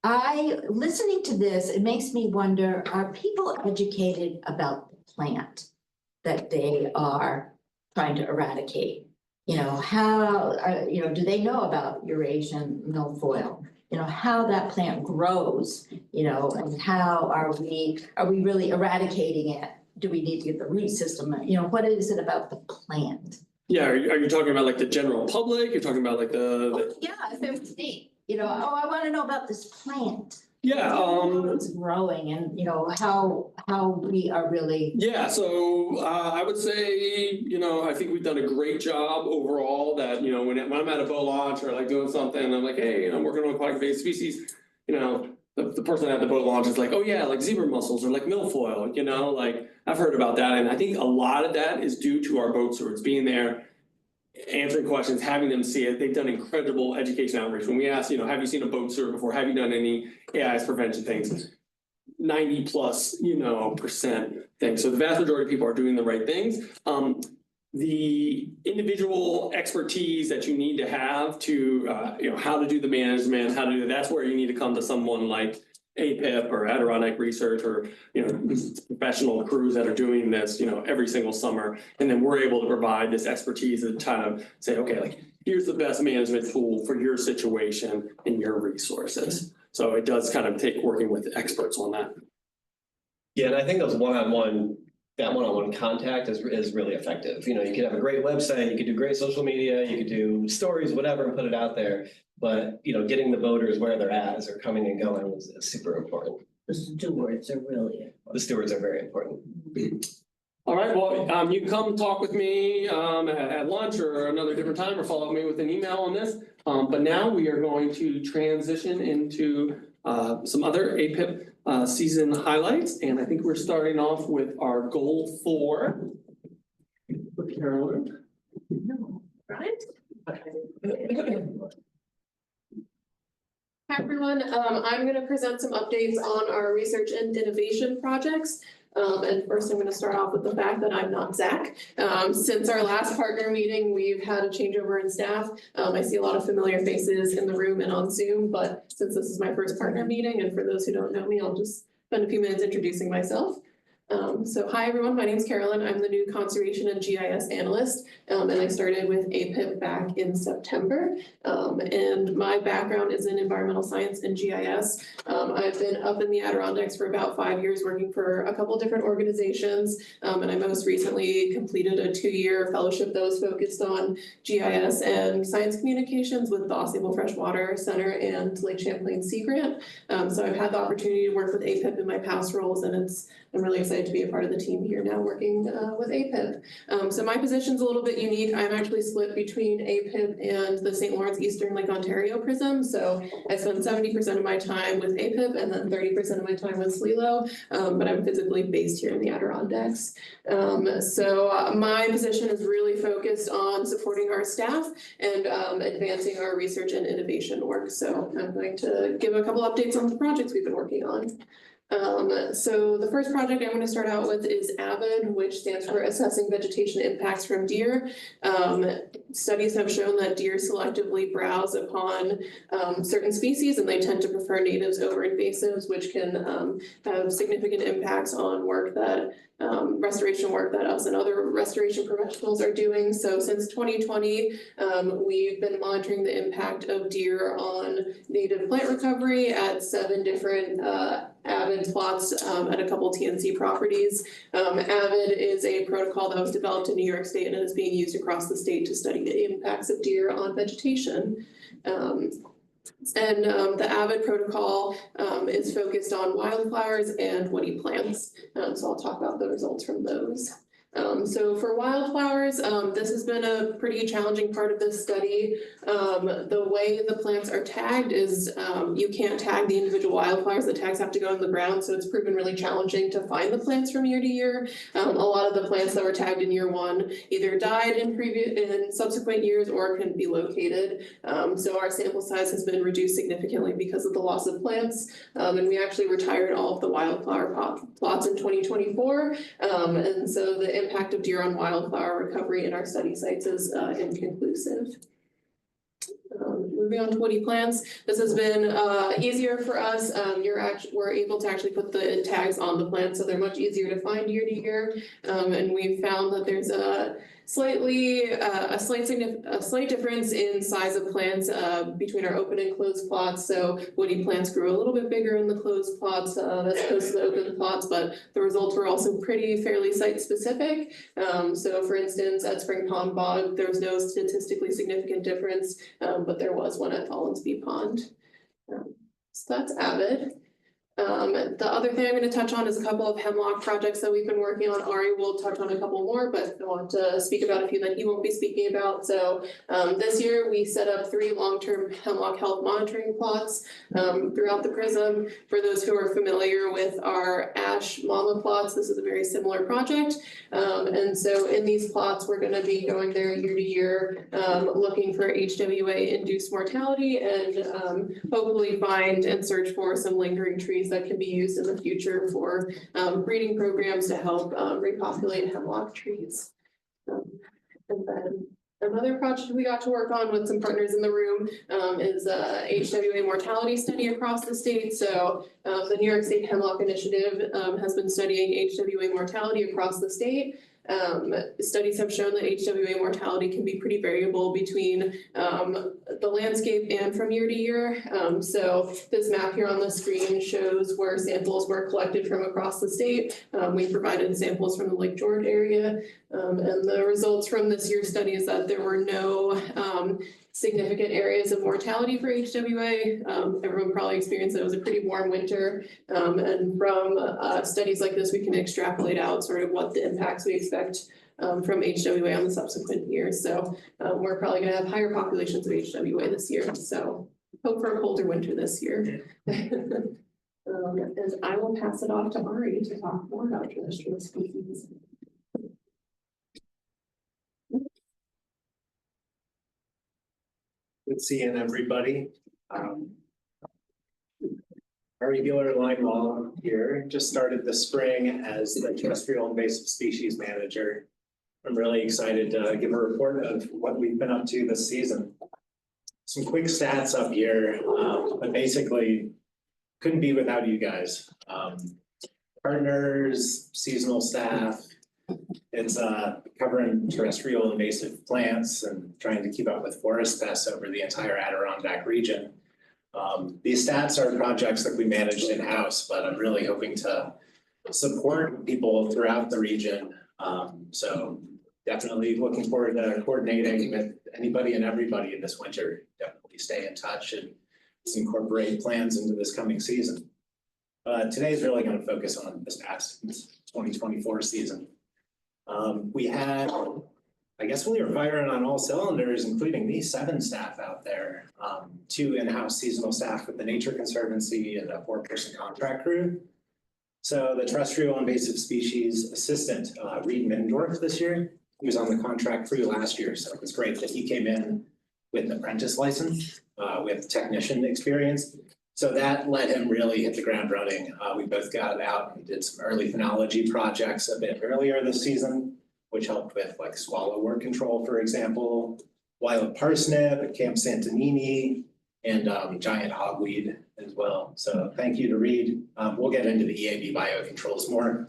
Listening to this, it makes me wonder, are people educated about the plant that they are trying to eradicate? You know, do they know about Eurasian milfoil? You know, how that plant grows, you know, and how are we really eradicating it? Do we need to get the root system? You know, what is it about the plant Yeah, are you talking about like the general public? You're talking about like the, Yeah, if it was neat, you know, oh, I wanna know about this plant. yeah, How it's growing and, you know, how we are really. yeah, so I would say, you know, I think we've done a great job overall that, you know, when I'm at a boat launch or like doing something, I'm like, hey, I'm working on aquatic invasive species, you know, the person at the boat launch is like, oh yeah, like zebra mussels or like milfoil, you know, like I've heard about that. And I think a lot of that is due to our boat stewards being there, answering questions, having them see it. They've done incredible education outreach. When we ask, you know, have you seen a boat steward before? Have you done any AIS prevention things? 90+, you know, percent things. So the vast majority of people are doing the right things. The individual expertise that you need to have to, you know, how to do the management, how to do, that's where you need to come to someone like APIPP or Adirondack Research or, you know, professional crews that are doing this, you know, every single summer. And then we're able to provide this expertise to kind of say, okay, like, here's the best management tool for your situation and your resources. So it does kind of take working with experts on that. Yeah, and I think those one-on-one contact is really effective. You know, you could have a great website, you could do great social media, you could do stories, whatever, and put it out there. But, you know, getting the boaters where they're at as they're coming and going is super important. The stewards are really important. The stewards are very important. All right, well, you can come talk with me at lunch or another different time or follow me with an email on this. But now we are going to transition into some other APIPP season highlights. And I think we're starting off with our goal 4 with Carolyn. Right? Hi, everyone. I'm going to present some updates on our research and innovation projects. And first, I'm going to start off with the fact that I'm not Zach. Since our last partner meeting, we've had a changeover in staff. I see a lot of familiar faces in the room and on Zoom, but since this is my first partner meeting, and for those who don't know me, I'll just spend a few minutes introducing myself. So hi, everyone. My name is Carolyn. I'm the new conservation and GIS analyst, and I started with APIPP back in September. And my background is in environmental science and GIS. I've been up in the Adirondacks for about 5 years working for a couple different organizations. And I most recently completed a 2-year fellowship that was focused on GIS and science communications with the Ausable Freshwater Center and Lake Champlain Sea Grant. So I've had the opportunity to work with APIPP in my past roles, and I'm really excited to be a part of the team here now working with APIPP. So my position's a little bit unique. I'm actually split between APIPP and the St. Lawrence Eastern Lake Ontario PRISM. So I spend 70% of my time with APIPP and then 30% of my time with SLELO, but I'm physically based here in the Adirondacks. So my position is really focused on supporting our staff and advancing our research and innovation work. So I'm going to give a couple updates on the projects we've been working on. So the first project I'm going to start out with is AVID, which stands for Assessing Vegetation Impacts from Deer. Studies have shown that deer selectively browse upon certain species, and they tend to prefer natives over invasives, which can have significant impacts on work that restoration work that us and other restoration professionals are doing. So since 2020, we've been monitoring the impact of deer on native plant recovery at 7 different AVID plots at a couple TNC properties. AVID is a protocol that was developed in New York State and is being used across the state to study the impacts of deer on vegetation. The AVID protocol is focused on wildflowers and woody plants. So I'll talk about the results from those. So for wildflowers, this has been a pretty challenging part of this study. The way the plants are tagged is you can't tag the individual wildflowers. The tags have to go in the ground, so it's proven really challenging to find the plants from year to year. A lot of the plants that were tagged in year 1 either died in subsequent years or couldn't be located. So our sample size has been reduced significantly because of the loss of plants. And we actually retired all of the wildflower plots in 2024. And so the impact of deer on wildflower recovery in our study sites is inconclusive. Moving on to woody plants, this has been easier for us. We're able to actually put the tags on the plants, so they're much easier to find year to year. And we've found that there's a slightly, a slight difference in size of plants, between our open and closed plots. So woody plants grew a little bit bigger in the closed plots, as opposed to the open plots, but the results were also fairly site specific. So for instance, at Spring Pond Bog, there was no statistically significant difference, but there was one at Follinsby Pond. So that's avid. The other thing I'm going to touch on is a couple of hemlock projects that we've been working on. Ari will touch on a couple more, but I want to speak about a few that he won't be speaking about. So this year we set up 3 long-term hemlock health monitoring plots throughout the PRISM. For those who are familiar with our ash mama plots, this is a very similar project. And so in these plots, we're going to be going there year to year, looking for HWA-induced mortality and hopefully find and search for some lingering trees that can be used in the future for breeding programs to help repopulate hemlock trees. And then another project we got to work on with some partners in the room is HWA mortality study across the state. So the New York State Hemlock Initiative has been studying HWA mortality across the state. Studies have shown that HWA mortality can be pretty variable between the landscape and from year to year. So this map here on the screen shows where samples were collected from across the state. We provided samples from the Lake George area. And the results from this year's study is that there were no significant areas of mortality for HWA. Everyone probably experienced that it was a pretty warm winter. And from studies like this, we can extrapolate out sort of what the impacts we expect from HWA on the subsequent years. So we're probably going to have higher populations of HWA this year. So hope for a colder winter this year. And I will pass it off to Ari to talk more about terrestrial species. Good seeing everybody. Ari Giller-Leinwall here, just started the spring as the terrestrial invasive species manager. I'm really excited to give a report of what we've been up to this season. Some quick stats up here, but basically couldn't be without you guys. Partners, seasonal staff. It's covering terrestrial invasive plants and trying to keep up with forest pests over the entire Adirondack region. These stats are projects that we managed in-house, but I'm really hoping to support people throughout the region. So definitely looking forward to coordinating with anybody and everybody in this winter. Definitely stay in touch and let's incorporate plans into this coming season. Today's really going to focus on this past 2024 season. We had, I guess we were firing on all cylinders, including these 7 staff out there, 2 in-house seasonal staff with the Nature Conservancy and a 4-person contract crew. So the terrestrial invasive species assistant, Reed Mindorf this year, he was on the contract crew last year. So it was great that he came in with an apprentice license, with technician experience. So that let him really hit the ground running. We both got out and did some early phenology projects a bit earlier this season, which helped with like swallowwort control, for example, wild parsnip at Camp Santanini, and giant hogweed as well. So thank you to Reed. We'll get into the EAB biocontrols more.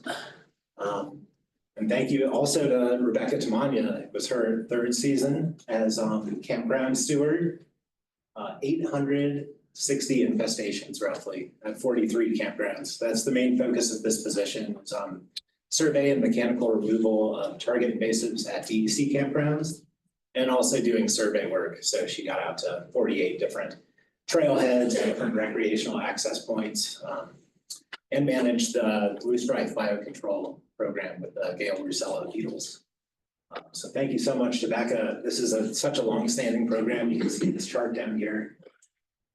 And thank you also to Rebecca Tamanya. It was her 3rd season as campground steward. 860 infestations roughly at 43 campgrounds. That's the main focus of this position. It's survey and mechanical removal of target invasives at DEC campgrounds and also doing survey work. So she got out to 48 different trailheads, different recreational access points, and managed the Blue Strife biocontrol program with the Gale Rusella beetles. So thank you so much to Becca. This is such a long-standing program. You can see this chart down here.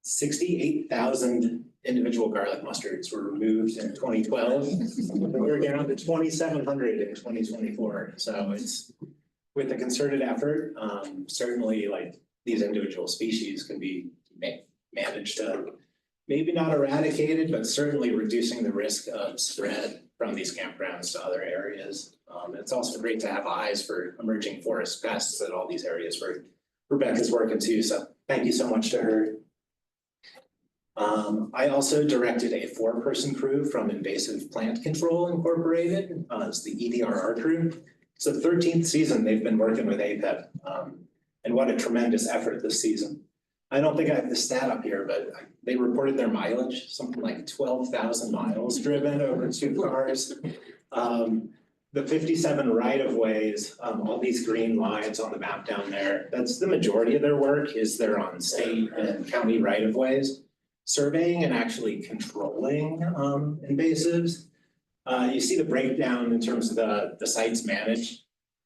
68,000 individual garlic mustards were removed in 2012. We're down to 2,700 in 2024. So it's with a concerted effort, certainly like these individual species can be managed to maybe not eradicated, but certainly reducing the risk of spread from these campgrounds to other areas. It's also great to have eyes for emerging forest pests at all these areas where Rebecca's working too. So thank you so much to her. I also directed a 4-person crew from Invasive Plant Control Incorporated. It's the EDRR crew. It's the 13th season they've been working with APIPP, and what a tremendous effort this season. I don't think I have the stat up here, but they reported their mileage, something like 12,000 miles driven over 2 cars. The 57 right-of-ways, all these green lines on the map down there, that's the majority of their work is they're on state and county right-of-ways. Surveying and actually controlling invasives. You see the breakdown in terms of the sites managed.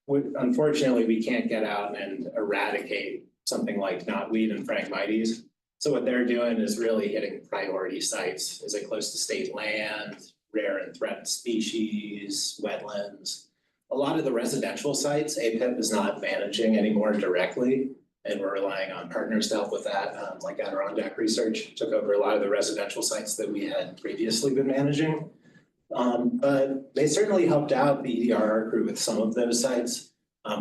Unfortunately, we can't get out and eradicate something like knotweed and Phragmites. So what they're doing is really hitting priority sites. Is it close to state land, rare and threatened species, wetlands? A lot of the residential sites, APIPP is not managing anymore directly, and we're relying on partners to help with that, like Adirondack Research took over a lot of the residential sites that we had previously been managing. But they certainly helped out the EDRR crew with some of those sites.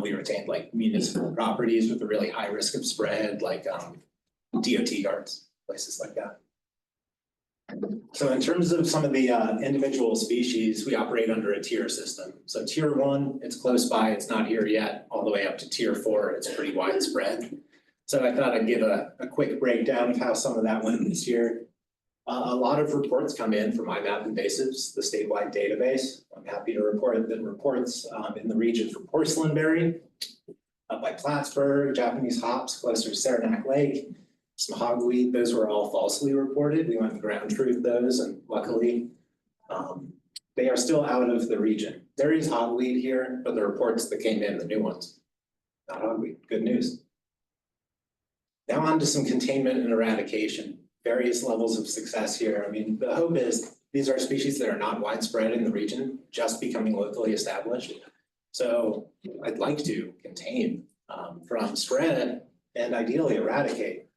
We retained like municipal properties with a really high risk of spread, like DOT yards, places like that. So in terms of some of the individual species, we operate under a tier system. So tier 1, it's close by, it's not here yet, all the way up to tier 4, it's pretty widespread. So I thought I'd give a quick breakdown of how some of that went this year. A lot of reports come in from IMAP Invasives, the statewide database. I'm happy to report that reports in the region for porcelainberry, up by Plattsburgh, Japanese hops closer to Saranac Lake, some hogweed, those were all falsely reported. We went and ground truth those, and luckily they are still out of the region. There is hogweed here, but the reports that came in, the new ones, not hogweed, good news. Now on to some containment and eradication. Various levels of success here. I mean, the hope is these are species that are not widespread in the region, just becoming locally established. So I'd like to contain from spread and ideally eradicate.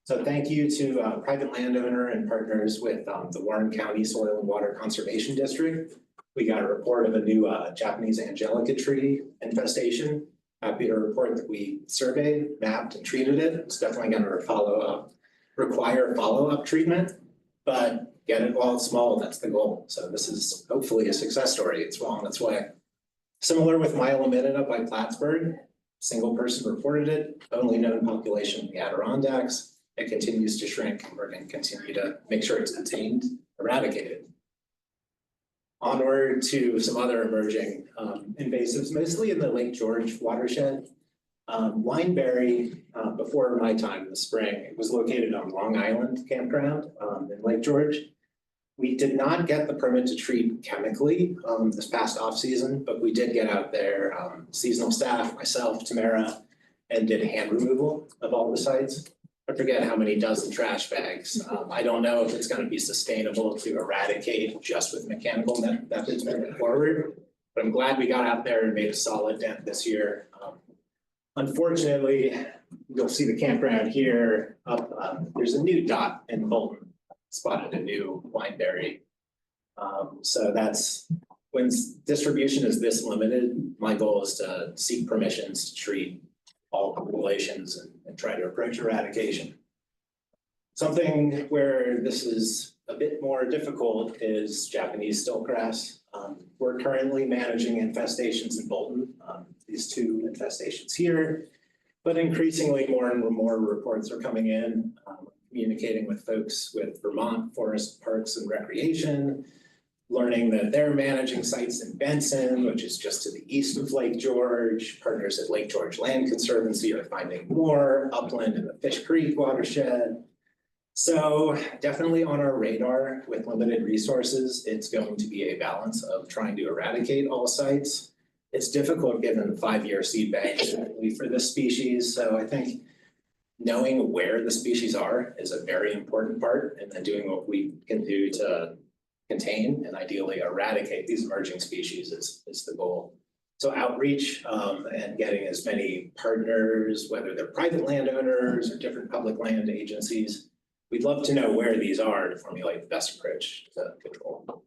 So thank you to private landowner and partners with the Warren County Soil and Water Conservation District. We got a report of a new Japanese angelica tree infestation. Happy to report that we surveyed, mapped, and treated it. It's definitely going to require follow-up treatment, but get it while it's small, that's the goal. So this is hopefully a success story. It's well on its way. Similar with myelominida by Plattsburgh, single person reported it, only known population in the Adirondacks. It continues to shrink, and we're going to continue to make sure it's contained, eradicated. Onward to some other emerging invasives, mostly in the Lake George watershed. Wineberry, before my time in the spring, it was located on Long Island Campground in Lake George. We did not get the permit to treat chemically this past off season, but we did get out there, seasonal staff, myself, Tamara, and did hand removal of all the sites. I forget how many dozen trash bags. I don't know if it's going to be sustainable to eradicate just with mechanical methods moving forward, but I'm glad we got out there and made a solid dent this year. Unfortunately, you'll see the campground here up. There's a new dot in Bolton, spotted a new wineberry. So that's when distribution is this limited, my goal is to seek permissions to treat all populations and try to approach eradication. Something where this is a bit more difficult is Japanese stiltgrass. We're currently managing infestations in Bolton, these 2 infestations here, but increasingly more and more reports are coming in, communicating with folks with Vermont Forest Parks and Recreation, learning that they're managing sites in Benson, which is just to the east of Lake George. Partners at Lake George Land Conservancy are finding more upland in the Fish Creek watershed. So definitely on our radar with limited resources, it's going to be a balance of trying to eradicate all sites. It's difficult given the 5-year seed bank for this species. So I think knowing where the species are is a very important part, and then doing what we can do to contain and ideally eradicate these emerging species is the goal. So outreach and getting as many partners, whether they're private landowners or different public land agencies, we'd love to know where these are to formulate the best approach to control.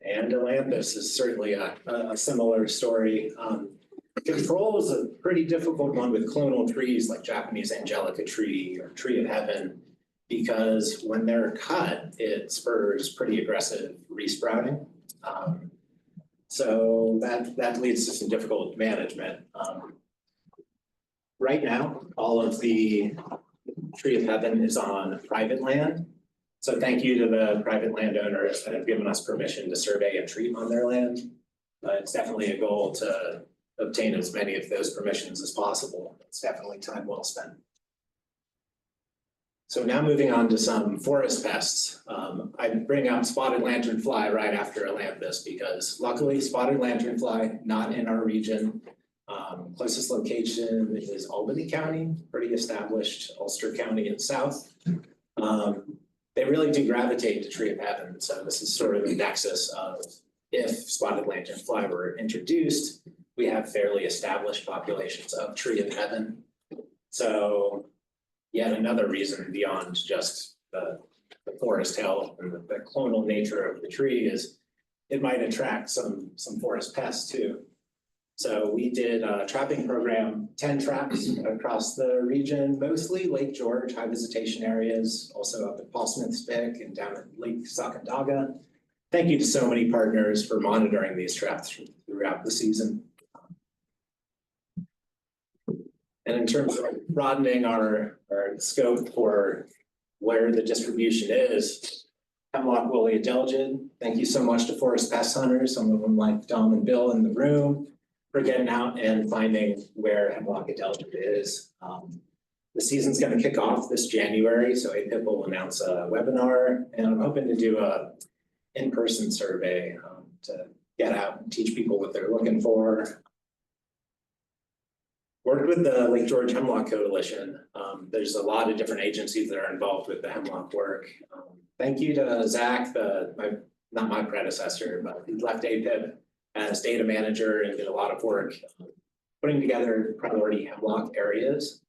And Atlantis is certainly a similar story. Control is a pretty difficult one with clonal trees like Japanese angelica tree or tree of heaven, because when they're cut, it spurs pretty aggressive resprouting. So that leads to some difficult management. Right now, all of the Tree of Heaven is on private land. So thank you to the private landowners that have given us permission to survey and treat on their land. It's definitely a goal to obtain as many of those permissions as possible. It's definitely time well spent. So now moving on to some forest pests. I bring up spotted lanternfly right after Ailanthus because luckily spotted lanternfly, not in our region. Closest location is Albany County, pretty established, Ulster County in south. They really do gravitate to Tree of Heaven. So this is sort of the nexus of if spotted lanternfly were introduced, we have fairly established populations of Tree of Heaven. So yet another reason beyond just the forest health and the clonal nature of the tree is it might attract some forest pests too. So we did a trapping program, 10 traps across the region, mostly Lake George, high visitation areas, also up at Paul Smith's Pick and down at Lake Sacandaga. Thank you to so many partners for monitoring these traps throughout the season. And in terms of broadening our scope for where the distribution is, hemlock woolly adelgid, thank you so much to forest pest hunters, some of them like Dom and Bill in the room, for getting out and finding where hemlock adelgid is. The season's going to kick off this January, so APIPP will announce a webinar, and I'm hoping to do a in-person survey to get out and teach people what they're looking for. Worked with the Lake George Hemlock Coalition. There's a lot of different agencies that are involved with the hemlock work. Thank you to Zach, not my predecessor, but he left APIPP as data manager and did a lot of work putting together priority hemlock areas.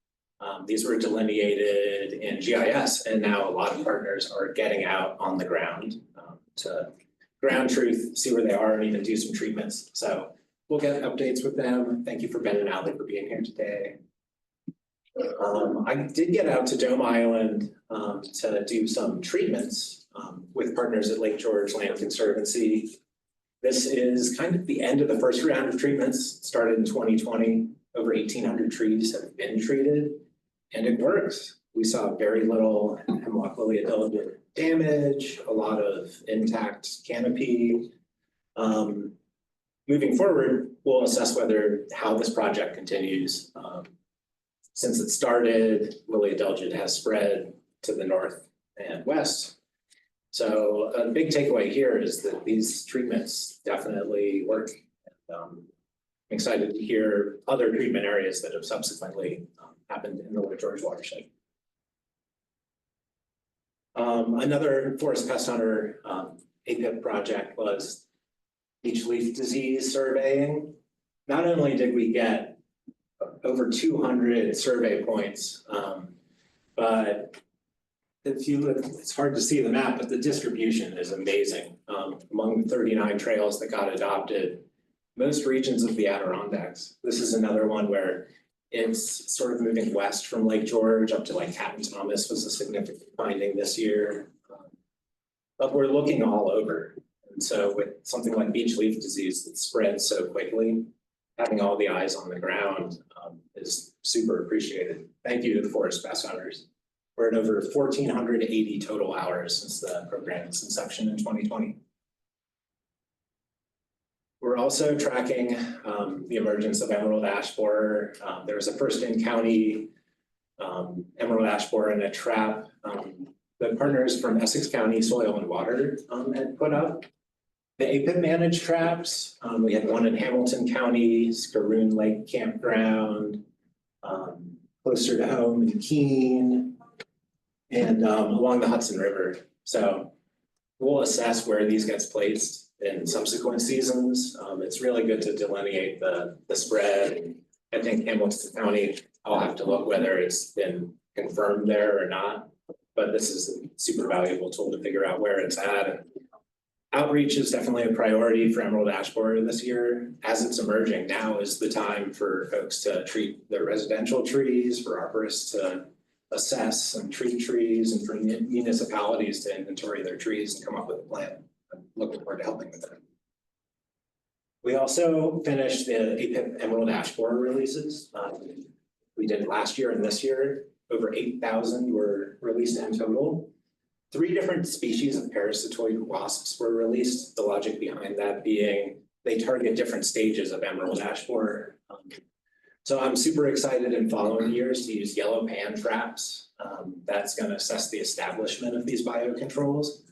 These were delineated in GIS, and now a lot of partners are getting out on the ground to ground truth, see where they are, and even do some treatments. So we'll get updates with them. Thank you for Ben and Ali for being here today. I did get out to Dome Island to do some treatments with partners at Lake George Land Conservancy. This is kind of the end of the first round of treatments, started in 2020. Over 1,800 trees have been treated, and it works. We saw very little hemlock woolly adelgid damage, a lot of intact canopy. Moving forward, we'll assess how this project continues. Since it started, woolly adelgid has spread to the north and west. So a big takeaway here is that these treatments definitely work. And, I'm excited to hear other treatment areas that have subsequently happened in the Lake George watershed. Another forest pest hunter APIPP project was beech leaf disease surveying. Not only did we get over 200 survey points, but if you look, it's hard to see the map, but the distribution is amazing. Among the 39 trails that got adopted, most regions of the Adirondacks. This is another one where it's sort of moving west from Lake George up to like Captain Thomas was a significant finding this year. But we're looking all over. And so with something like beech leaf disease that spreads so quickly, having all the eyes on the ground is super appreciated. Thank you to the forest pest hunters. We're at over 1,480 total hours since the program's inception in 2020. We're also tracking the emergence of emerald ash borer. There was a first in county emerald ash borer in a trap that partners from Essex County Soil and Water had put up. The APIPP managed traps, we had one in Hamilton County, Skaroon Lake Campground, closer to home in Keene, and along the Hudson River. So we'll assess where these gets placed in subsequent seasons. It's really good to delineate the spread. I think Hamilton County, I'll have to look whether it's been confirmed there or not, but this is a super valuable tool to figure out where it's at. And outreach is definitely a priority for emerald ash borer this year. As it's emerging, now is the time for folks to treat their residential trees, for arborists to assess and treat trees, and for municipalities to inventory their trees and come up with a plan. I'm looking forward to helping with that. We also finished the APIPP Emerald Ash Borer releases. We did it last year and this year. Over 8,000 were released in total. 3 different species of parasitoid wasps were released. The logic behind that being they target different stages of emerald ash borer. So I'm super excited in following years to use yellow pan traps. That's going to assess the establishment of these biocontrols.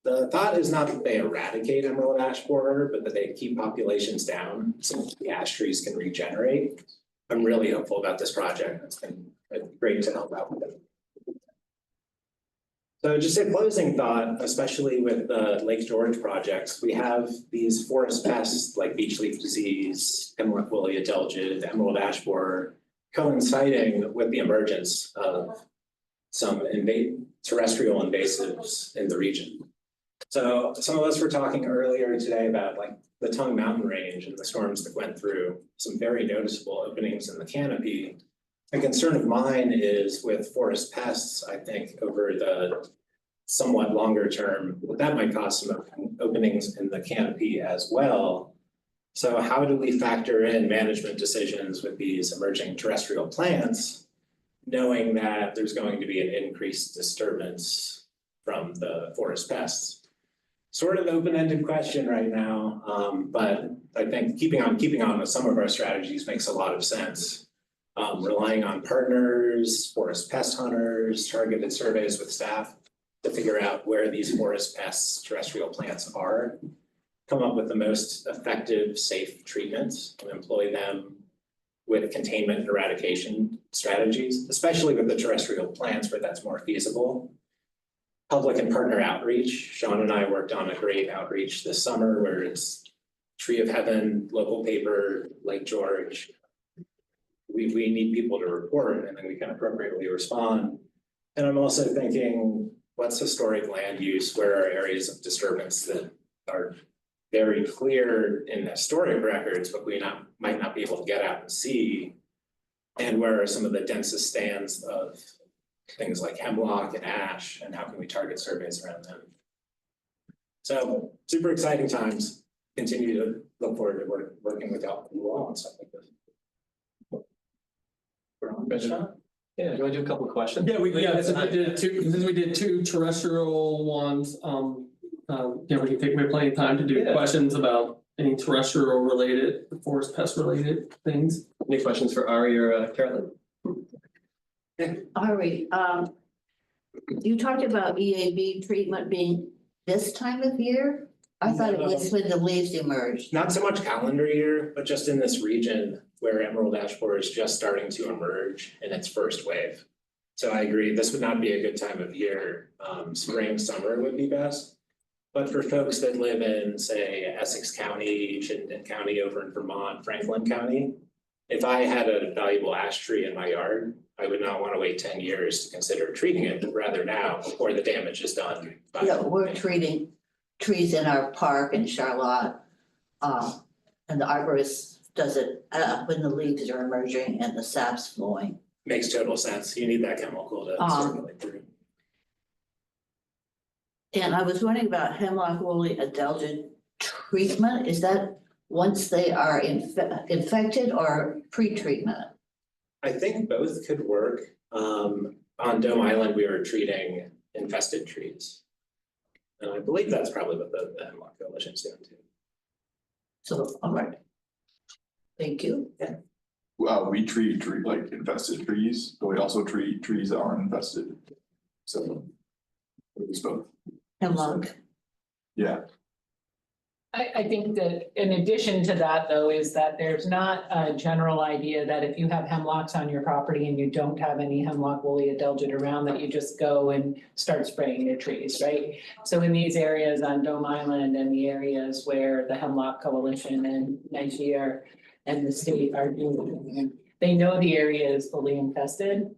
The thought is not that they eradicate emerald ash borer, but that they keep populations down so the ash trees can regenerate. I'm really hopeful about this project. It's been great to help out with it. So just a closing thought, especially with the Lake George projects, we have these forest pests like beech leaf disease, hemlock woolly adelgid, emerald ash borer, coinciding with the emergence of some terrestrial invasives in the region. So some of us were talking earlier today about like the Tongue Mountain Range and the storms that went through, some very noticeable openings in the canopy. A concern of mine is with forest pests, I think over the somewhat longer term, that might cause some openings in the canopy as well. So how do we factor in management decisions with these emerging terrestrial plants, knowing that there's going to be an increased disturbance from the forest pests? Sort of open-ended question right now, but I think keeping on with some of our strategies makes a lot of sense. Relying on partners, forest pest hunters, targeted surveys with staff to figure out where these forest pests, terrestrial plants are, come up with the most effective, safe treatments and employ them with containment and eradication strategies, especially with the terrestrial plants where that's more feasible. Public and partner outreach. Sean and I worked on a great outreach this summer where it's Tree of Heaven, local paper, Lake George. We need people to report and then we can appropriately respond. And I'm also thinking, what's historic land use? Where are areas of disturbance that are very clear in historic records, but we might not be able to get out and see? And where are some of the densest stands of things like hemlock and ash, and how can we target surveys around them? So super exciting times. Continue to look forward to working with you all and stuff like this. Yeah, do you want to do a couple of questions? Yeah, since we did two terrestrial ones, we can take plenty of time to do questions about any terrestrial related, forest pest related things. Any questions for Ari or Carolyn? Ari, you talked about EAB treatment being this time of year? I thought it was when the leaves emerged. Not so much calendar year, but just in this region where emerald ash borer is just starting to emerge in its first wave. So I agree, this would not be a good time of year. Spring, summer would be best. But for folks that live in, say, Essex County, Chittenden County over in Vermont, Franklin County, if I had a valuable ash tree in my yard, I would not want to wait 10 years to consider treating it, but rather now before the damage is done. Yeah, we're treating trees in our park in Charlotte. And the arborist does it when the leaves are emerging and the sap's flowing. Makes total sense. You need that chemical to circulate through. And I was wondering about hemlock woolly adelgid treatment. Is that once they are infected or pre-treatment? I think both could work. On Dome Island, we were treating infested trees. And I believe that's probably what the Hemlock Coalition's doing too. So, all right. Thank you. Yeah. We treat like infested trees, but we also treat trees that aren't infested. So it's both. Hemlock. Yeah. I think that in addition to that, though, is that there's not a general idea that if you have hemlocks on your property and you don't have any hemlock woolly adelgid around, that you just go and start spraying your trees, right? So in these areas on Dome Island and the areas where the Hemlock Coalition and Nigeria and the state are doing, they know the area is fully infested.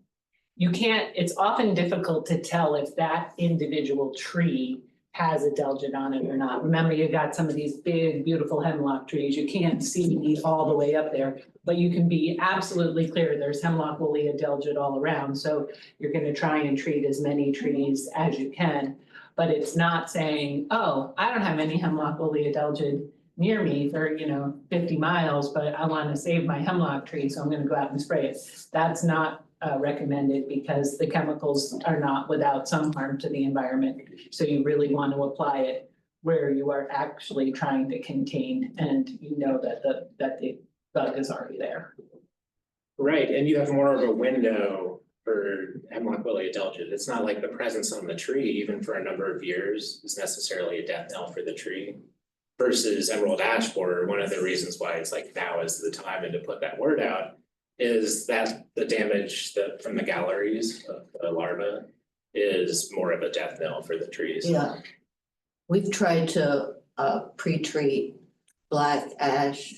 You can't, it's often difficult to tell if that individual tree has adelgid on it or not. Remember, you got some of these big, beautiful hemlock trees. You can't see all the way up there, but you can be absolutely clear there's hemlock woolly adelgid all around. So you're going to try and treat as many trees as you can, but it's not saying, oh, I don't have any hemlock woolly adelgid near me for, 50 miles, but I want to save my hemlock tree, so I'm gonna go out and spray it. That's not recommended because the chemicals are not without some harm to the environment. So you really want to apply it where you are actually trying to contain and you know that the bug is already there. Right, and you have more of a window for hemlock woolly adelgid. It's not like the presence on the tree, even for a number of years, is necessarily a death knell for the tree. Versus emerald ash borer, one of the reasons why it's like now is the time and to put that word out is that the damage that from the galleries of the larva is more of a death knell for the trees. Yeah. We've tried to pre-treat black ash,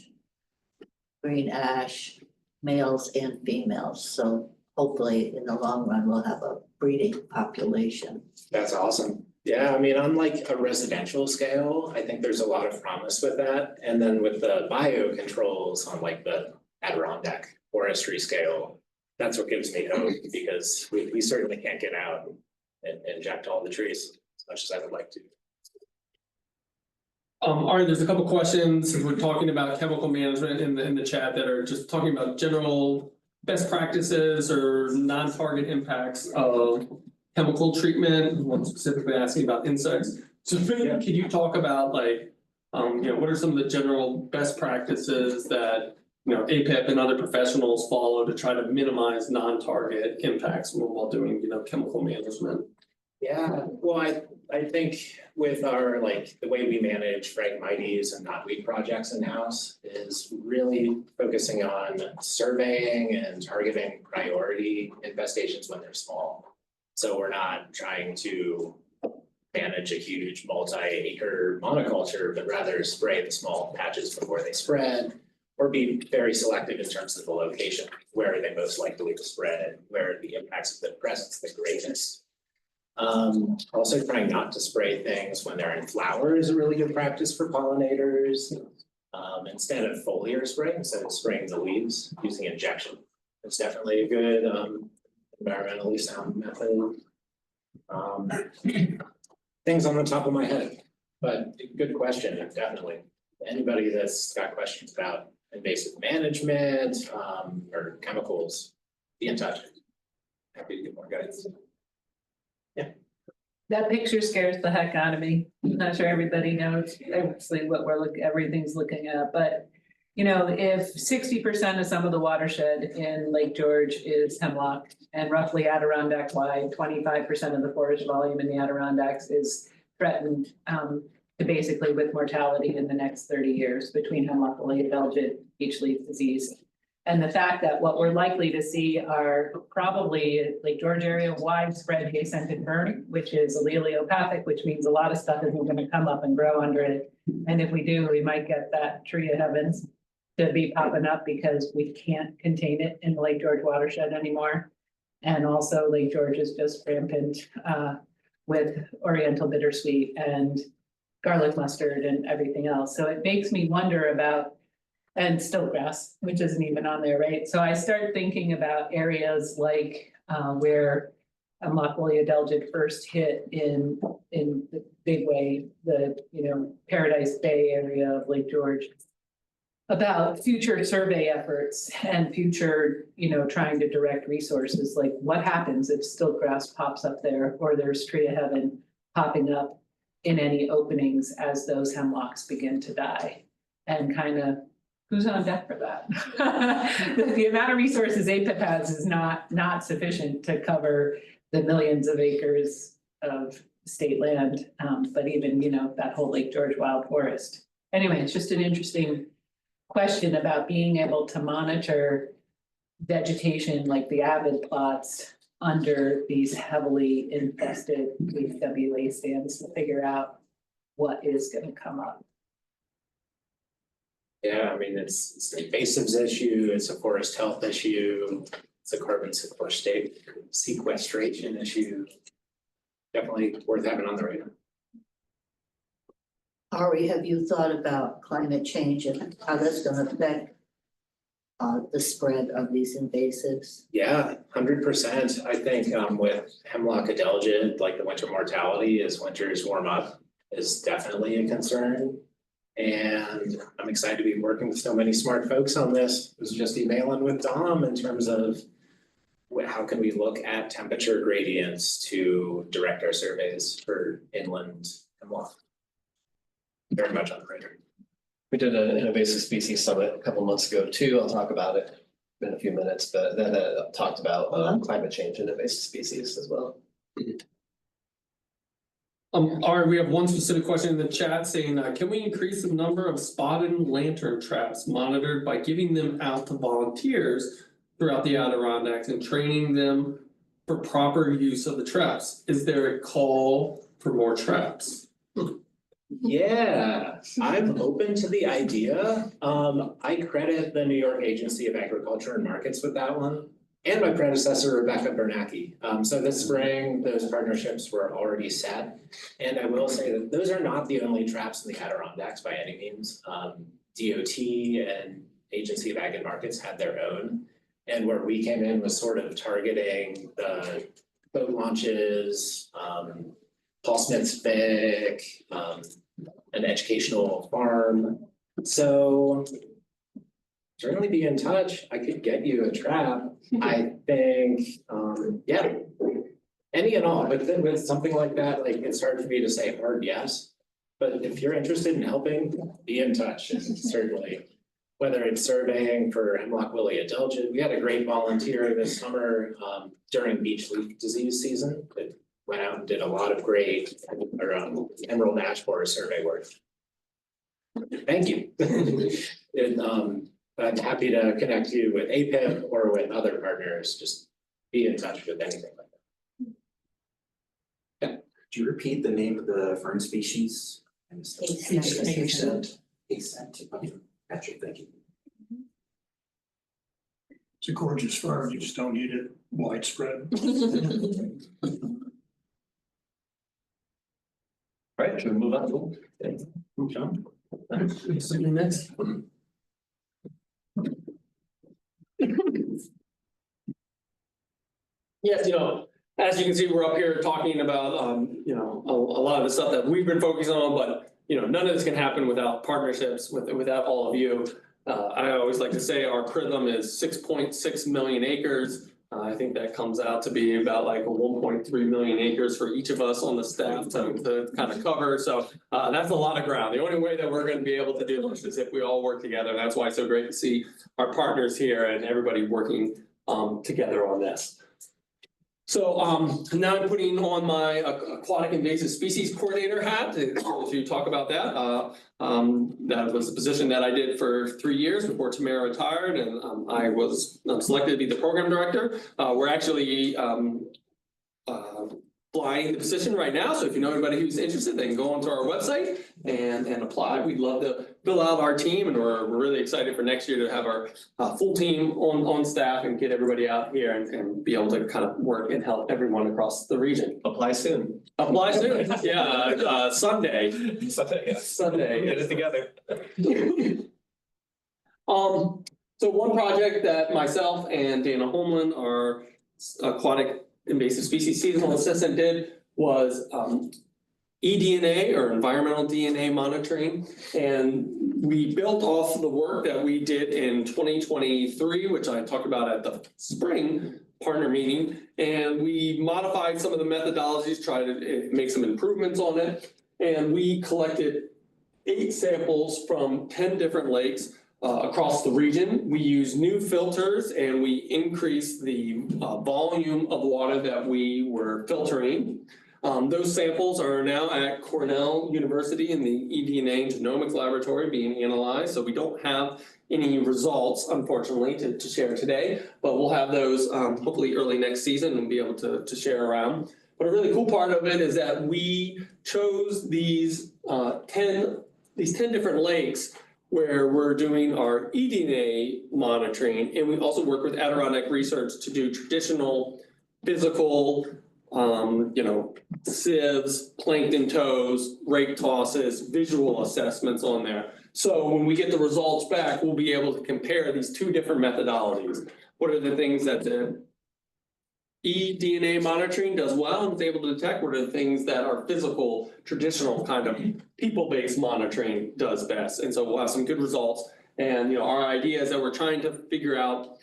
green ash, males and females, so hopefully in the long run, we'll have a breeding population. That's awesome. Yeah, I mean, on like a residential scale, I think there's a lot of promise with that. And then with the biocontrols on like the Adirondack forestry scale, that's what gives me hope because we certainly can't get out and inject all the trees as much as I would like to. All right, there's a couple questions, since we're talking about chemical management in the chat that are just talking about general best practices or non-target impacts of chemical treatment. One specifically asking about insects. So can you talk about like, what are some of the general best practices that, APIPP and other professionals follow to try to minimize non-target impacts while doing, chemical management? Yeah, well, I think with our, the way we manage Phragmites and knotweed projects in-house is really focusing on surveying and targeting priority infestations when they're small. So we're not trying to manage a huge multi-acre monoculture, but rather spray the small patches before they spread, or be very selective in terms of the location, where are they most likely to spread, where are the impacts of the presence the greatest. Also trying not to spray things when they're in flower is a really good practice for pollinators. Instead of foliar spray, instead of spraying the leaves, using injection. It's definitely a good environmentally sound method. Things on the top of my head, but good question, definitely. Anybody that's got questions about invasive management or chemicals, be in touch. Happy to get more guidance. Yeah. That picture scares the heck out of me. I'm not sure everybody knows obviously what everything's looking at, but if 60% of some of the watershed in Lake George is hemlock and roughly Adirondack wide, 25% of the forest volume in the Adirondacks is threatened to basically with mortality in the next 30 years between hemlock woolly adelgid, beech leaf disease. And the fact that what we're likely to see are probably Lake George area widespread hay-scented fern, which is alleliopathic, which means a lot of stuff isn't going to come up and grow under it. And if we do, we might get that tree of heavens to be popping up because we can't contain it in the Lake George watershed anymore. And also Lake George is just rampant with oriental bittersweet and garlic mustard and everything else. So it makes me wonder about, and stiltgrass, which isn't even on there, right? So I start thinking about areas like where hemlock woolly adelgid first hit in the big way, the Paradise Bay area of Lake George, about future survey efforts and future, trying to direct resources, like what happens if stiltgrass pops up there or there's tree of heaven popping up in any openings as those hemlocks begin to die, and kind of who's on deck for that? The amount of resources APIPP has is not sufficient to cover the millions of acres of state land, but even, that whole Lake George wild forest. Anyway, it's just an interesting question about being able to monitor vegetation like the avid plots under these heavily infested WA stands to figure out what is going to come up. Yeah, I mean, it's an invasives issue, it's a forest health issue, it's a carbon sequestration issue. Definitely worth having on the radar. Ari, have you thought about climate change and how that's going to affect the spread of these invasives? Yeah, 100%. I think with hemlock adelgid, like the winter mortality as winters warm up is definitely a concern. And I'm excited to be working with so many smart folks on this. I was just emailing with Dom in terms of how can we look at temperature gradients to direct our surveys for inland hemlock. Very much on the radar. We did an invasive species summit a couple months ago too. I'll talk about it in a few minutes, but then talked about climate change and invasive species as well. All right, we have one specific question in the chat saying, can we increase the number of spotted lantern traps monitored by giving them out to volunteers throughout the Adirondacks and training them for proper use of the traps? Is there a call for more traps? Yeah, I'm open to the idea. I credit the New York Agency of Agriculture and Markets with that one, and my predecessor, Rebecca Bernacki. So this spring, those partnerships were already set. And I will say that those are not the only traps in the Adirondacks by any means. DOT and Agency of Ag and Markets had their own. And where we came in was sort of targeting the boat launches, Paul Smith's Vic, an educational farm. So certainly be in touch. I could get you a trap. I think, yeah, any and all, but then with something like that, like it's hard for me to say hard yes. But if you're interested in helping, be in touch, and certainly. Whether it's surveying for hemlock woolly adelgid, we had a great volunteer this summer during beach leaf disease season that went out and did a lot of great emerald ash borer survey work. Thank you. And I'm happy to connect you with APIPP or with other partners. Just be in touch with anything like that. Yeah. Could you repeat the name of the fern species? Ascent. Ascent. Okay. Patrick, thank you. It's a gorgeous fern, you just don't need it widespread. All right, should we move on? John? Next. Yes, as you can see, we're up here talking about, a lot of the stuff that we've been focusing on, but none of this can happen without partnerships, without all of you. I always like to say our PRISM is 6.6 million acres. I think that comes out to be about like 1.3 million acres for each of us on the staff to kind of cover. So that's a lot of ground. The only way that we're going to be able to do this is if we all work together. That's why it's so great to see our partners here and everybody working together on this. So now I'm putting on my aquatic invasive species coordinator hat to talk about that. That was a position that I did for 3 years before Tamara retired, and I was selected to be the program director. We're actually applying the position right now. So if you know anybody who's interested, they can go onto our website and apply. We'd love to fill out our team, and we're really excited for next year to have our full team on staff and get everybody out here and be able to kind of work and help everyone across the region. Apply soon. Apply soon. Yeah, Sunday. Sunday, get it together. So one project that myself and Dana Holmland, our aquatic invasive species seasonal assistant, did was eDNA or environmental DNA monitoring. And we built off the work that we did in 2023, which I talked about at the spring partner meeting. And we modified some of the methodologies, tried to make some improvements on it. And we collected 8 samples from 10 different lakes across the region. We use new filters and we increased the volume of water that we were filtering. Those samples are now at Cornell University in the eDNA and Genomics Laboratory being analyzed. So we don't have any results, unfortunately, to share today, but we'll have those hopefully early next season and be able to share around. But a really cool part of it is that we chose these 10 different lakes where we're doing our eDNA monitoring, and we also work with Adirondack Research to do traditional physical, sieves, plankton tows, rake tosses, visual assessments on there. So when we get the results back, we'll be able to compare these 2 different methodologies. What are the things that eDNA monitoring does well and is able to detect what are the things that our physical, traditional kind of people-based monitoring does best. And so we'll have some good results. And, our idea is that we're trying to figure out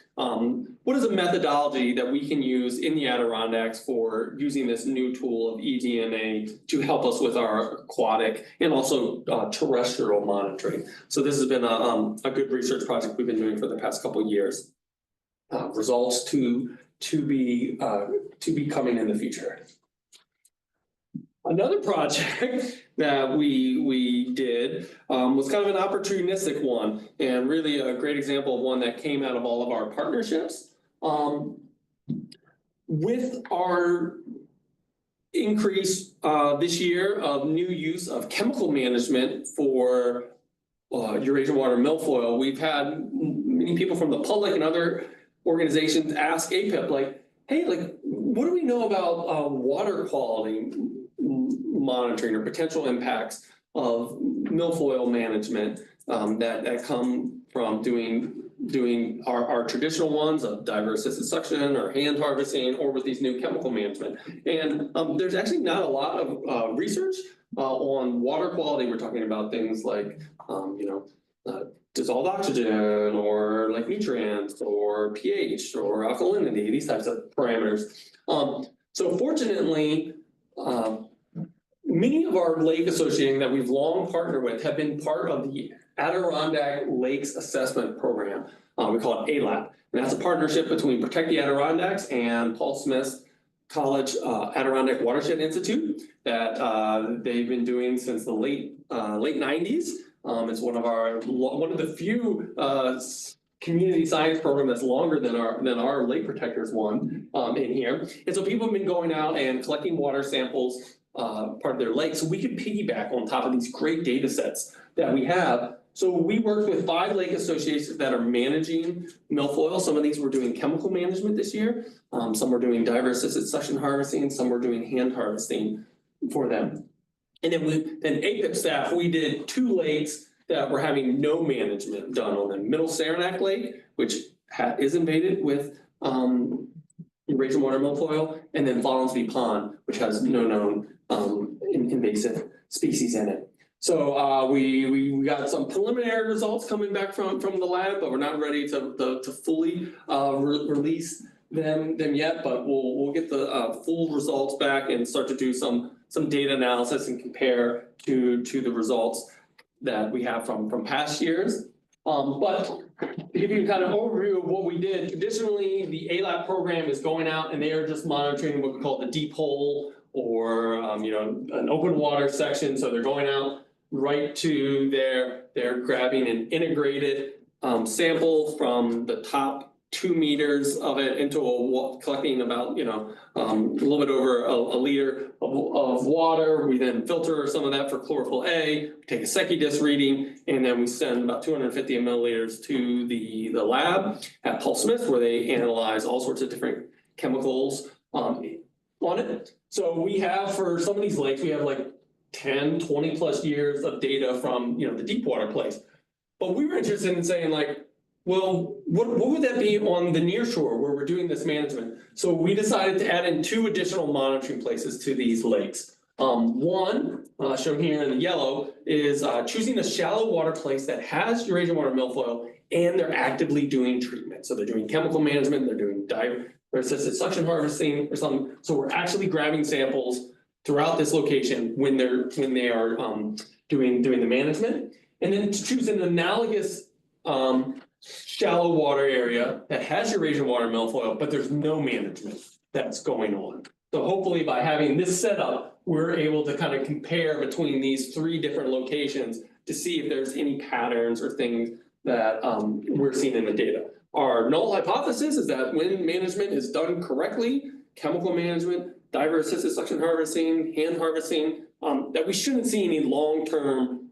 what is a methodology that we can use in the Adirondacks for using this new tool of eDNA to help us with our aquatic and also terrestrial monitoring. So this has been a good research project we've been doing for the past couple of years. Results to be coming in the future. Another project that we did was kind of an opportunistic one, and really a great example of one that came out of all of our partnerships. With our increase this year of new use of chemical management for Eurasian water milfoil, we've had many people from the public and other organizations ask APIPP, like, hey, like, what do we know about water quality monitoring or potential impacts of milfoil management that come from doing our traditional ones of diverse assisted suction or hand harvesting, or with these new chemical management. And there's actually not a lot of research on water quality. We're talking about things like dissolved oxygen, or like nutrients, or pH, or alkalinity, these types of parameters. So fortunately, many of our lake associations that we've long partnered with have been part of the Adirondack Lakes Assessment Program. We call it ALAP. And that's a partnership between Protect the Adirondacks and Paul Smith College Adirondack Watershed Institute that they've been doing since the late 90s. It's one of the few community science program that's longer than our lake protectors one in here. And so people have been going out and collecting water samples part of their lake, so we could piggyback on top of these great data sets that we have. So we worked with 5 lake associations that are managing milfoil. Some of these were doing chemical management this year. Some were doing diverse assisted suction harvesting. Some were doing hand harvesting for them. And then APIPP staff, we did 2 lakes that were having no management done on them. Middle Saranac Lake, which is invaded with Eurasian water milfoil, and then Follansbee Pond, which has no known invasive species in it. So we got some preliminary results coming back from the lab, but we're not ready to fully release them yet. But we'll get the full results back and start to do some data analysis and compare to the results that we have from past years. But to give you kind of overview of what we did, traditionally the ALAP program is going out and they are just monitoring what we call the deep hole, or an open water section. So they're going out right to they're grabbing an integrated sample from the top 2 meters of it into collecting about a little bit over a liter of water. We then filter some of that for chlorophyll A, take a Secchi reading, and then we send about 250 milliliters to the lab at Paul Smith, where they analyze all sorts of different chemicals on it. So we have, for some of these lakes, we have like 10, 20 plus years of data from the deep water place. But we were interested in saying, like, well, what would that be on the near shore where we're doing this management? So we decided to add in 2 additional monitoring places to these lakes. One, shown here in the yellow, is choosing a shallow water place that has Eurasian water milfoil and they're actively doing treatment. So they're doing chemical management, they're doing assisted suction harvesting or something. So we're actually grabbing samples throughout this location when they are doing the management. And then to choose an analogous shallow water area that has Eurasian water milfoil, but there's no management that's going on. So hopefully by having this setup, we're able to kind of compare between these 3 different locations to see if there's any patterns or things that we're seeing in the data. Our null hypothesis is that when management is done correctly, chemical management, diverse assisted suction harvesting, hand harvesting, that we shouldn't see any long-term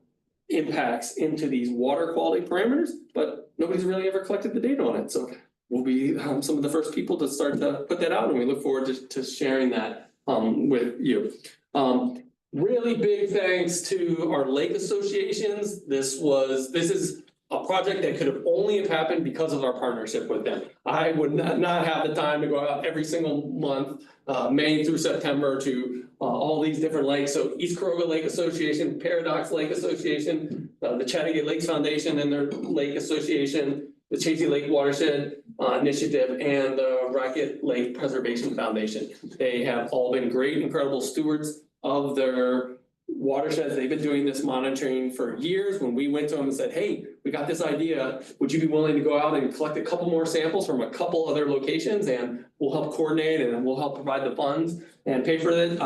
impacts into these water quality parameters, but nobody's really ever collected the data on it. So we'll be some of the first people to start to put that out, and we look forward to sharing that with you. Really big thanks to our lake associations. This is a project that could have only have happened because of our partnership with them. I would not have the time to go out every single month, May through September to all these different lakes. So East Caroga Lake Association, Paradox Lake Association, the Chattagate Lakes Foundation and their Lake Association, the Chazy Lake Watershed Initiative, and the Racket Lake Preservation Foundation. They have all been great, incredible stewards of their watersheds. They've been doing this monitoring for years. When we went to them and said, hey, we got this idea, would you be willing to go out and collect a couple more samples from a couple other locations, and we'll help coordinate and we'll help provide the funds and pay for it.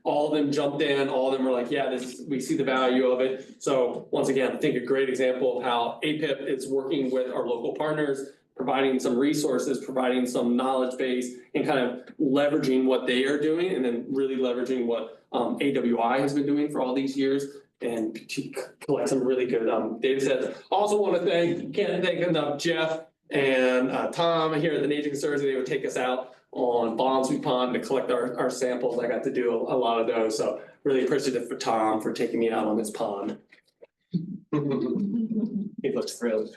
All of them jumped in, all of them were like, yeah, we see the value of it. So once again, I think a great example of how APIPP is working with our local partners, providing some resources, providing some knowledge base, and kind of leveraging what they are doing, and then really leveraging what AWI has been doing for all these years, and to collect some really good data sets. Also want to can't thank enough Jeff and Tom here at the Nature Conservancy. They would take us out on Bonsby Pond to collect our samples. I got to do a lot of those, so really appreciative for Tom for taking me out on his pond. He looks thrilled.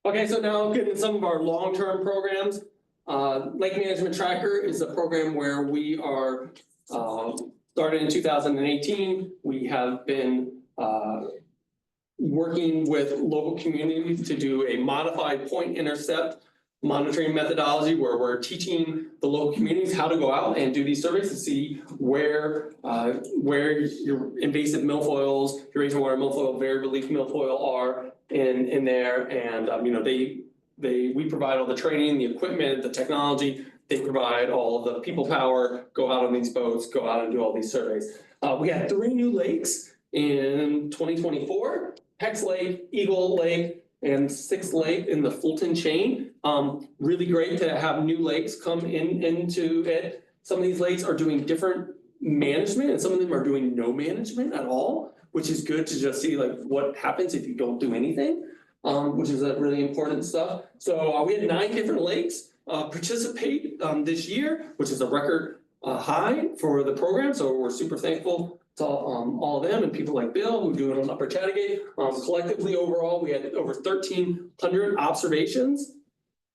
Okay, so now getting into some of our long-term programs. Lake Management Tracker is a program where we are started in 2018. We have been working with local communities to do a modified point intercept monitoring methodology, where we're teaching the local communities how to go out and do these surveys to see where your invasive milfoils, your Asian water milfoil, variable leaf milfoil are in there. And we provide all the training, the equipment, the technology. They provide all the people power, go out on these boats, go out and do all these surveys. We had 3 new lakes in 2024, Hex Lake, Eagle Lake, and 6th Lake in the Fulton chain. Really great to have new lakes come into it. Some of these lakes are doing different management, and some of them are doing no management at all, which is good to just see like what happens if you don't do anything, which is a really important stuff. So we had 9 different lakes participate this year, which is a record high for the program. So we're super thankful to all of them and people like Bill who do it on Upper Chattagate. Collectively overall, we had over 1,300 observations.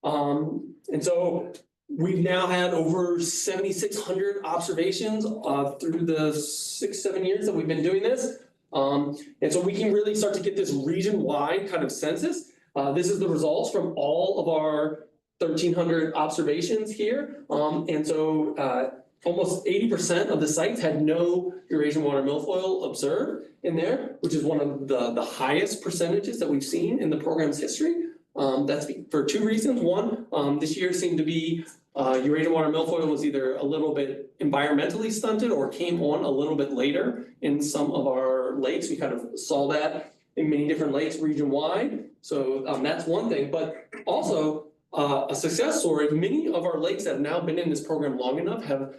And so we've now had over 7,600 observations through the 6-7 years that we've been doing this. And so we can really start to get this region-wide kind of census. This is the results from all of our 1,300 observations here. And so almost 80% of the sites had no Eurasian water milfoil observed in there, which is one of the highest percentages that we've seen in the program's history. That's for 2 reasons. One, this year seemed to be Eurasian water milfoil was either a little bit environmentally stunted or came on a little bit later in some of our lakes. We kind of saw that in many different lakes region-wide. So that's one thing, but also a success story. Many of our lakes that have now been in this program long enough have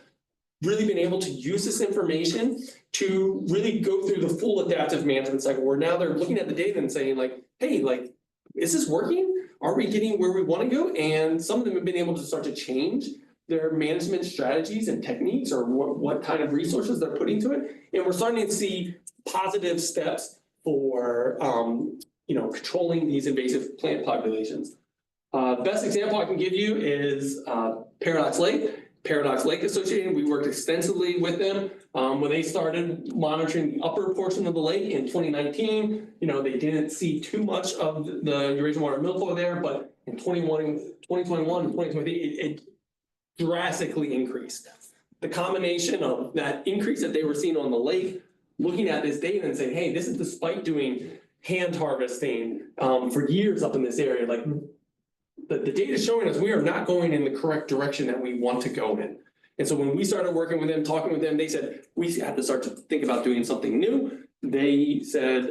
really been able to use this information to really go through the full adaptive management cycle, where now they're looking at the data and saying like, hey, like, is this working? Are we getting where we want to go? And some of them have been able to start to change their management strategies and techniques, or what kind of resources they're putting to it. And we're starting to see positive steps for controlling these invasive plant populations. Best example I can give you is Paradox Lake. Paradox Lake Association, we worked extensively with them when they started monitoring the upper portion of the lake in 2019. They didn't see too much of the Eurasian water milfoil there, but in 2021 and 2023, it drastically increased. The combination of that increase that they were seeing on the lake, looking at this data and saying, hey, this is despite doing hand harvesting for years up in this area. Like, the data is showing us we are not going in the correct direction that we want to go in. And so when we started working with them, talking with them, they said, we have to start to think about doing something new. They said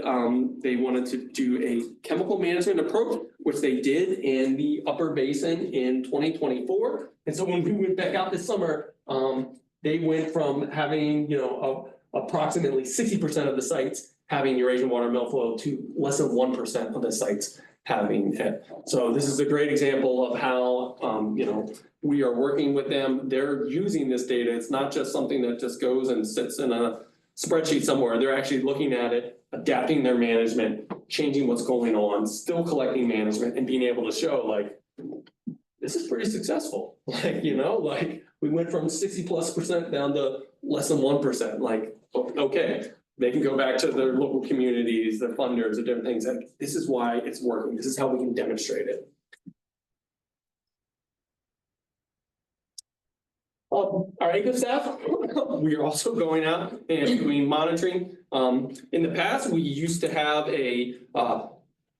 they wanted to do a chemical management approach, which they did in the upper basin in 2024. And so when we went back out this summer, they went from having, approximately 60% of the sites having Eurasian water milfoil to less than 1% of the sites having it. So this is a great example of how, we are working with them. They're using this data. It's not just something that just goes and sits in a spreadsheet somewhere, they're actually looking at it, adapting their management, changing what's going on, still collecting management and being able to show like, this is pretty successful. Like, you know, like we went from 60+% down to less than 1%, like, okay. They can go back to their local communities, their funders, the different things, like, this is why it's working, this is how we can demonstrate it. Our APIPP staff, we are also going out and doing monitoring. In the past, we used to have a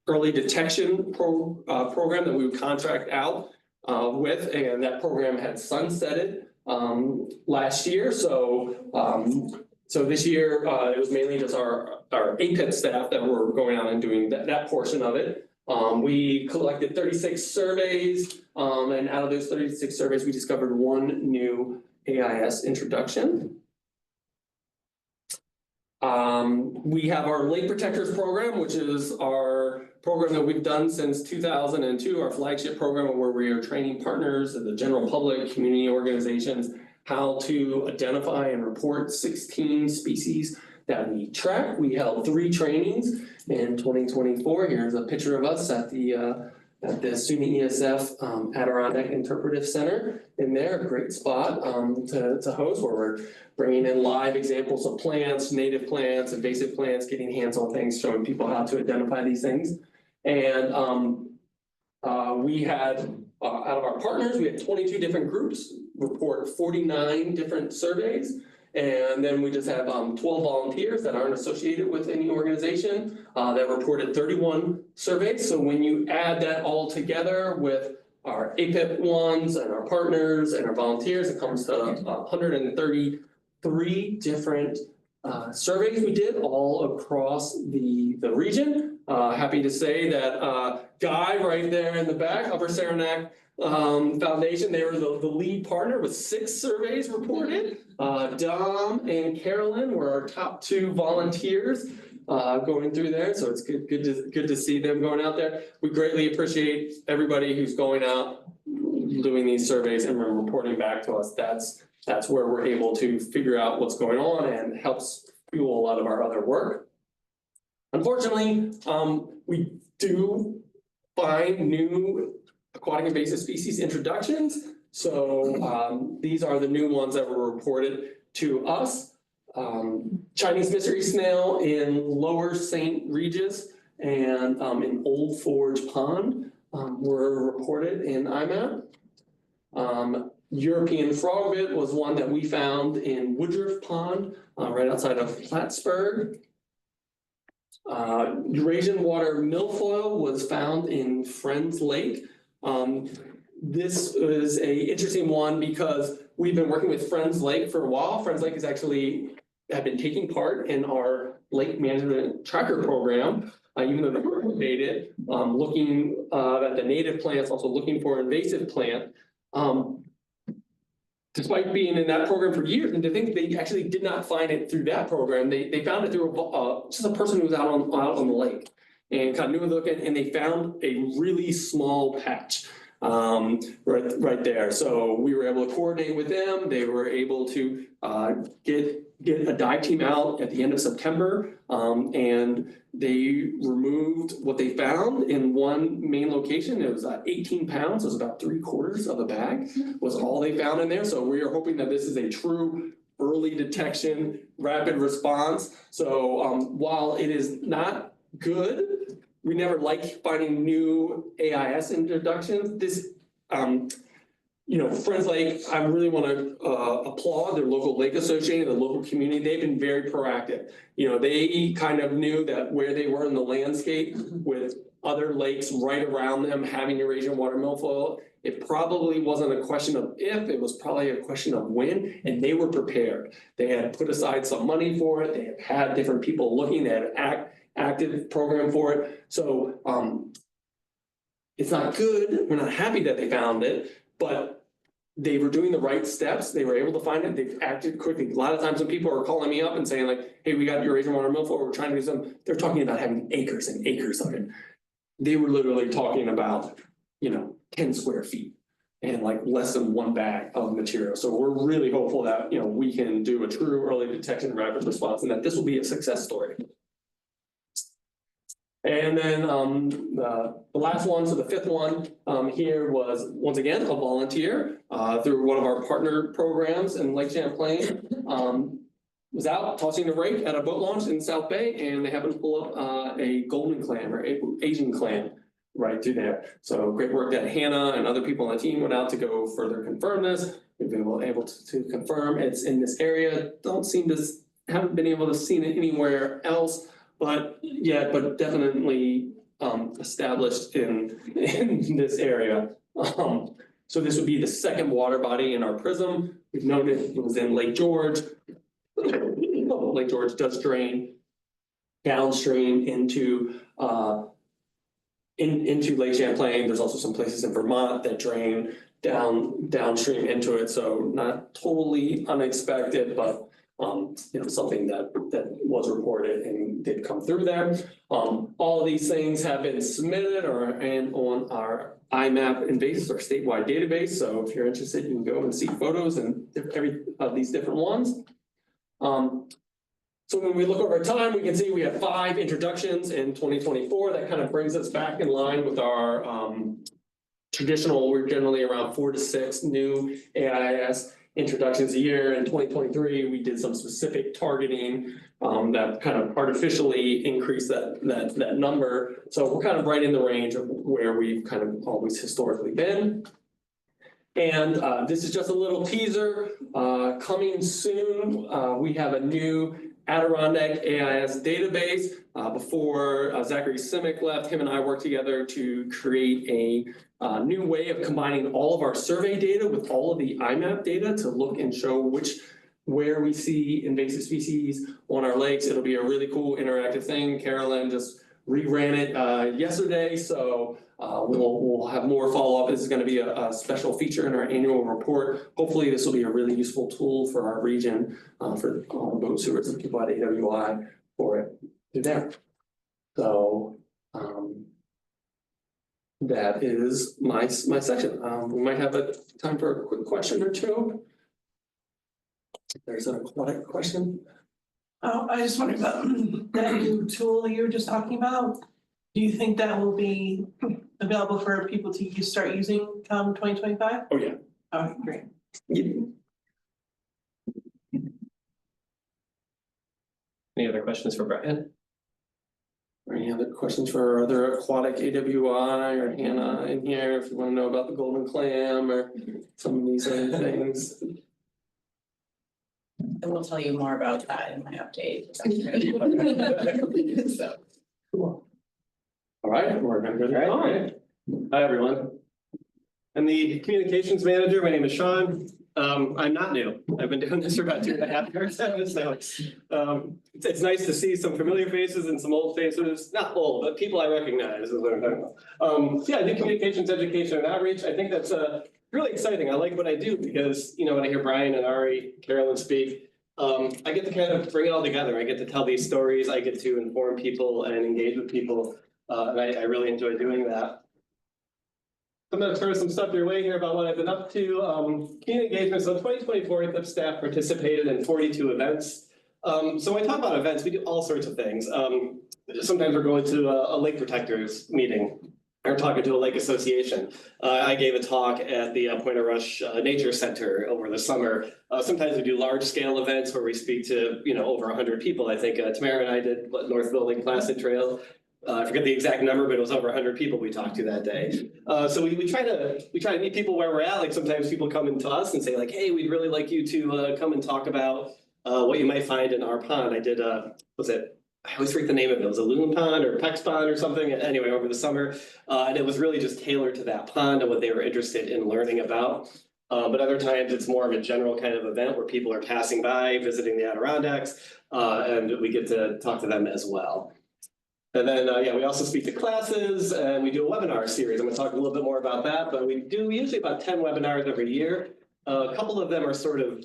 early detection program that we would contract out with, and that program had sunsetted last year. So this year, it was mainly just our APIPP staff that were going out and doing that portion of it. We collected 36 surveys, and out of those 36 surveys, we discovered one new AIS introduction. We have our Lake Protectors program, which is our program that we've done since 2002, our flagship program where we are training partners and the general public, community organizations, how to identify and report 16 species that we track. We held 3 trainings in 2024. Here's a picture of us at the SUNY ESF Adirondack Interpretive Center in there, a great spot to host, where we're bringing in live examples of plants, native plants, invasive plants, getting hands-on things, showing people how to identify these things. And we had, out of our partners, we had 22 different groups report 49 different surveys. And then we just have 12 volunteers that aren't associated with any organization that reported 31 surveys. So when you add that all together with our APIPP ones and our partners and our volunteers, it comes to 133 different surveys we did all across the region. Happy to say that Guy right there in the back, Upper Saranac Foundation, they were the lead partner with 6 surveys reported. Dom and Carolyn were our top 2 volunteers going through there. So it's good to see them going out there. We greatly appreciate everybody who's going out, doing these surveys and reporting back to us. That's where we're able to figure out what's going on and helps fuel a lot of our other work. Unfortunately, we do find new aquatic invasive species introductions. So these are the new ones that were reported to us. Chinese mystery snail in Lower St. Regis and in Old Forge Pond were reported in IMAP. European frogbit was one that we found in Woodruff Pond, right outside of Plattsburgh. Eurasian water milfoil was found in Friends Lake. This is an interesting one because we've been working with Friends Lake for a while. Friends Lake have been taking part in our lake management tracker program, even though they participated, looking at the native plants, also looking for invasive plant. Despite being in that program for years, and to think they actually did not find it through that program, they found it through just a person who was out on the lake and kind of knew looking, and they found a really small patch right there. So we were able to coordinate with them. They were able to get a dive team out at the end of September, and they removed what they found in one main location. It was 18 pounds, it was about 3/4 of a bag, was all they found in there. So we are hoping that this is a true early detection, rapid response. So while it is not good, we never like finding new AIS introductions. This, Friends Lake, I really want to applaud their local lake association, the local community. They've been very proactive. They kind of knew that where they were in the landscape with other lakes right around them having Eurasian water milfoil, it probably wasn't a question of if, it was probably a question of when, and they were prepared. They had put aside some money for it. They have had different people looking. They had an active program for it. So it's not good. We're not happy that they found it, but they were doing the right steps. They were able to find it. They've acted quickly. A lot of times when people are calling me up and saying like, hey, we got Eurasian water milfoil, we're trying to do something, they're talking about having acres and acres of it. They were literally talking about, 10 square feet. and like less than one bag of material. So we're really hopeful that, we can do a true early detection rapid response and that this will be a success story. And then the last one, so the fifth one here was once again a volunteer through one of our partner programs in Lake Champlain. Was out tossing a rake at a boat launch in South Bay, and they happened to pull up a golden clam or Asian clam right through there. So great work that Hannah and other people on the team went out to go further confirm this. We've been able to confirm it's in this area. Haven't been able to see it anywhere else. But definitely established in this area. So this would be the second water body in our PRISM. We've noted it was in Lake George. Lake George does drain downstream into Lake Champlain. There's also some places in Vermont that drain downstream into it. So not totally unexpected, but something that was reported and did come through there. All of these things have been submitted and on our IMAP invasives or statewide database. So if you're interested, you can go and see photos and every of these different ones. So when we look over time, we can see we have 5 introductions in 2024. That kind of brings us back in line with our traditional. We're generally around 4 to 6 new AIS introductions a year. In 2023, we did some specific targeting that kind of artificially increased that number. So we're kind of right in the range of where we've kind of always historically been. And this is just a little teaser. Coming soon, we have a new Adirondack AIS database. Before Zachary Simic left, him and I worked together to create a new way of combining all of our survey data with all of the IMAP data to look and show where we see invasive species on our lakes. It'll be a really cool interactive thing. Carolyn just reran it yesterday, so we'll have more follow-up. This is going to be a special feature in our annual report. Hopefully this will be a really useful tool for our region, for boat stewards and people at AWI for it through there. So that is my section. We might have a time for a quick question or two. There's an aquatic question. Oh, I just wondered about that new tool you were just talking about. Do you think that will be available for people to start using come 2025? Oh, yeah. Okay, great. Yeah. Any other questions for Brian? Or any other questions for other aquatic AWI or Hannah in here, if you want to know about the golden clam or some of these other things? I will tell you more about that in my update. So. Cool. All right, we're gonna go to All right. Hi, everyone. I'm the communications manager. My name is Sean. I'm not new. I've been doing this for about 2.5 years. So it's nice to see some familiar faces and some old faces. Not old, but people I recognize is what I'm talking about. Yeah, I do communications, education, and outreach. I think that's really exciting. I like what I do because, when I hear Brian and Ari, Carolyn speak, I get to kind of bring it all together. I get to tell these stories. I get to inform people and engage with people. And I really enjoy doing that. I'm going to throw some stuff your way here about what I've been up to. Community engagement. So 2024, APIPP staff participated in 42 events. So when I talk about events, we do all sorts of things. Sometimes we're going to a lake protectors meeting or talking to a lake association. I gave a talk at the Point of Rush Nature Center over the summer. Sometimes we do large scale events where we speak to, over 100 people. I think Tamara and I did Northville Lake Placid Trail. I forget the exact number, but it was over 100 people we talked to that day. So we try to meet people where we're at. Like sometimes people come into us and say like, hey, we'd really like you to come and talk about what you might find in our pond. I did, I always forget the name of it. It was a loon pond or Pex pond or something. Anyway, over the summer. And it was really just tailored to that pond and what they were interested in learning about. But other times it's more of a general kind of event where people are passing by, visiting the Adirondacks, and we get to talk to them as well. And then, we also speak to classes and we do a webinar series. I'm going to talk a little bit more about that, but we do usually about 10 webinars every year. A couple of them are sort of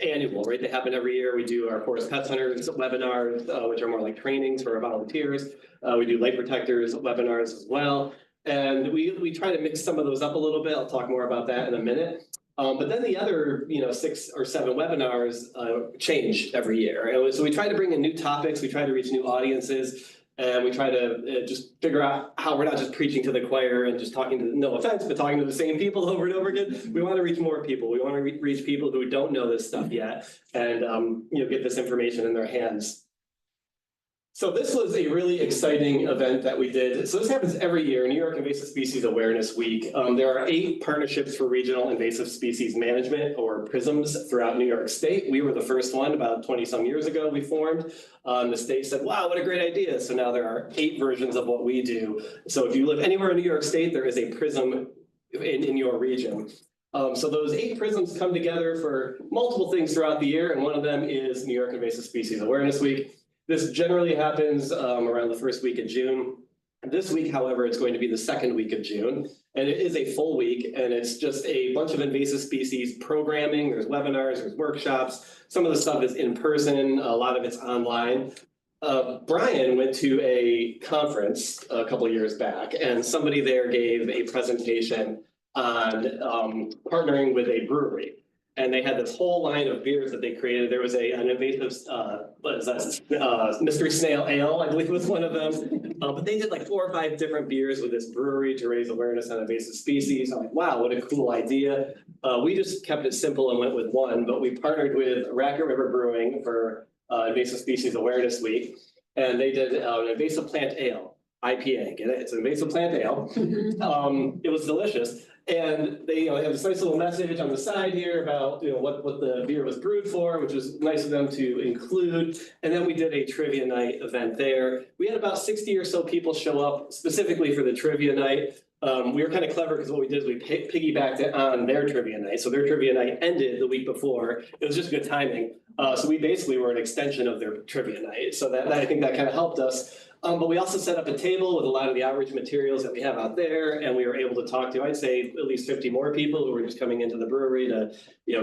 annual, right? They happen every year. We do our Forest Pet Hunters webinars, which are more like trainings for our volunteers. We do lake protectors webinars as well. And we try to mix some of those up a little bit. I'll talk more about that in a minute. But then the other, 6 or 7 webinars change every year. And so we try to bring in new topics, we try to reach new audiences, and we try to just figure out how we're not just preaching to the choir and just talking to, no offense, but talking to the same people over and over again. We want to reach more people. We want to reach people who don't know this stuff yet and, get this information in their hands. So this was a really exciting event that we did. So this happens every year, New York Invasive Species Awareness Week. There are 8 partnerships for regional invasive species management, or PRISMs, throughout New York State. We were the first one about 20 some years ago we formed. The state said, wow, what a great idea. So now there are 8 versions of what we do. So if you live anywhere in New York State, there is a PRISM in your region. So those 8 PRISMs come together for multiple things throughout the year, and one of them is New York Invasive Species Awareness Week. This generally happens around the first week of June. This week, however, it's going to be the second week of June, and it is a full week, and it's just a bunch of invasive species programming. There's webinars, there's workshops. Some of the stuff is in person, a lot of it's online. Brian went to a conference a couple of years back, and somebody there gave a presentation on partnering with a brewery. And they had this whole line of beers that they created. There was an invasive, mystery snail ale, I believe was one of them. But they did like 4 or 5 different beers with this brewery to raise awareness on invasive species. I'm like, wow, what a cool idea. We just kept it simple and went with one, but we partnered with Racket River Brewing for Invasive Species Awareness Week. And they did an invasive plant ale, IPA, get it? It's an invasive plant ale. It was delicious. And they have this nice little message on the side here about what the beer was brewed for, which was nice of them to include. And then we did a trivia night event there. We had about 60 or so people show up specifically for the trivia night. We were kind of clever because what we did is we piggybacked it on their trivia night. So their trivia night ended the week before. It was just good timing. So we basically were an extension of their trivia night. So that I think that kind of helped us. But we also set up a table with a lot of the outreach materials that we have out there, and we were able to talk to, I'd say, at least 50 more people who were just coming into the brewery to,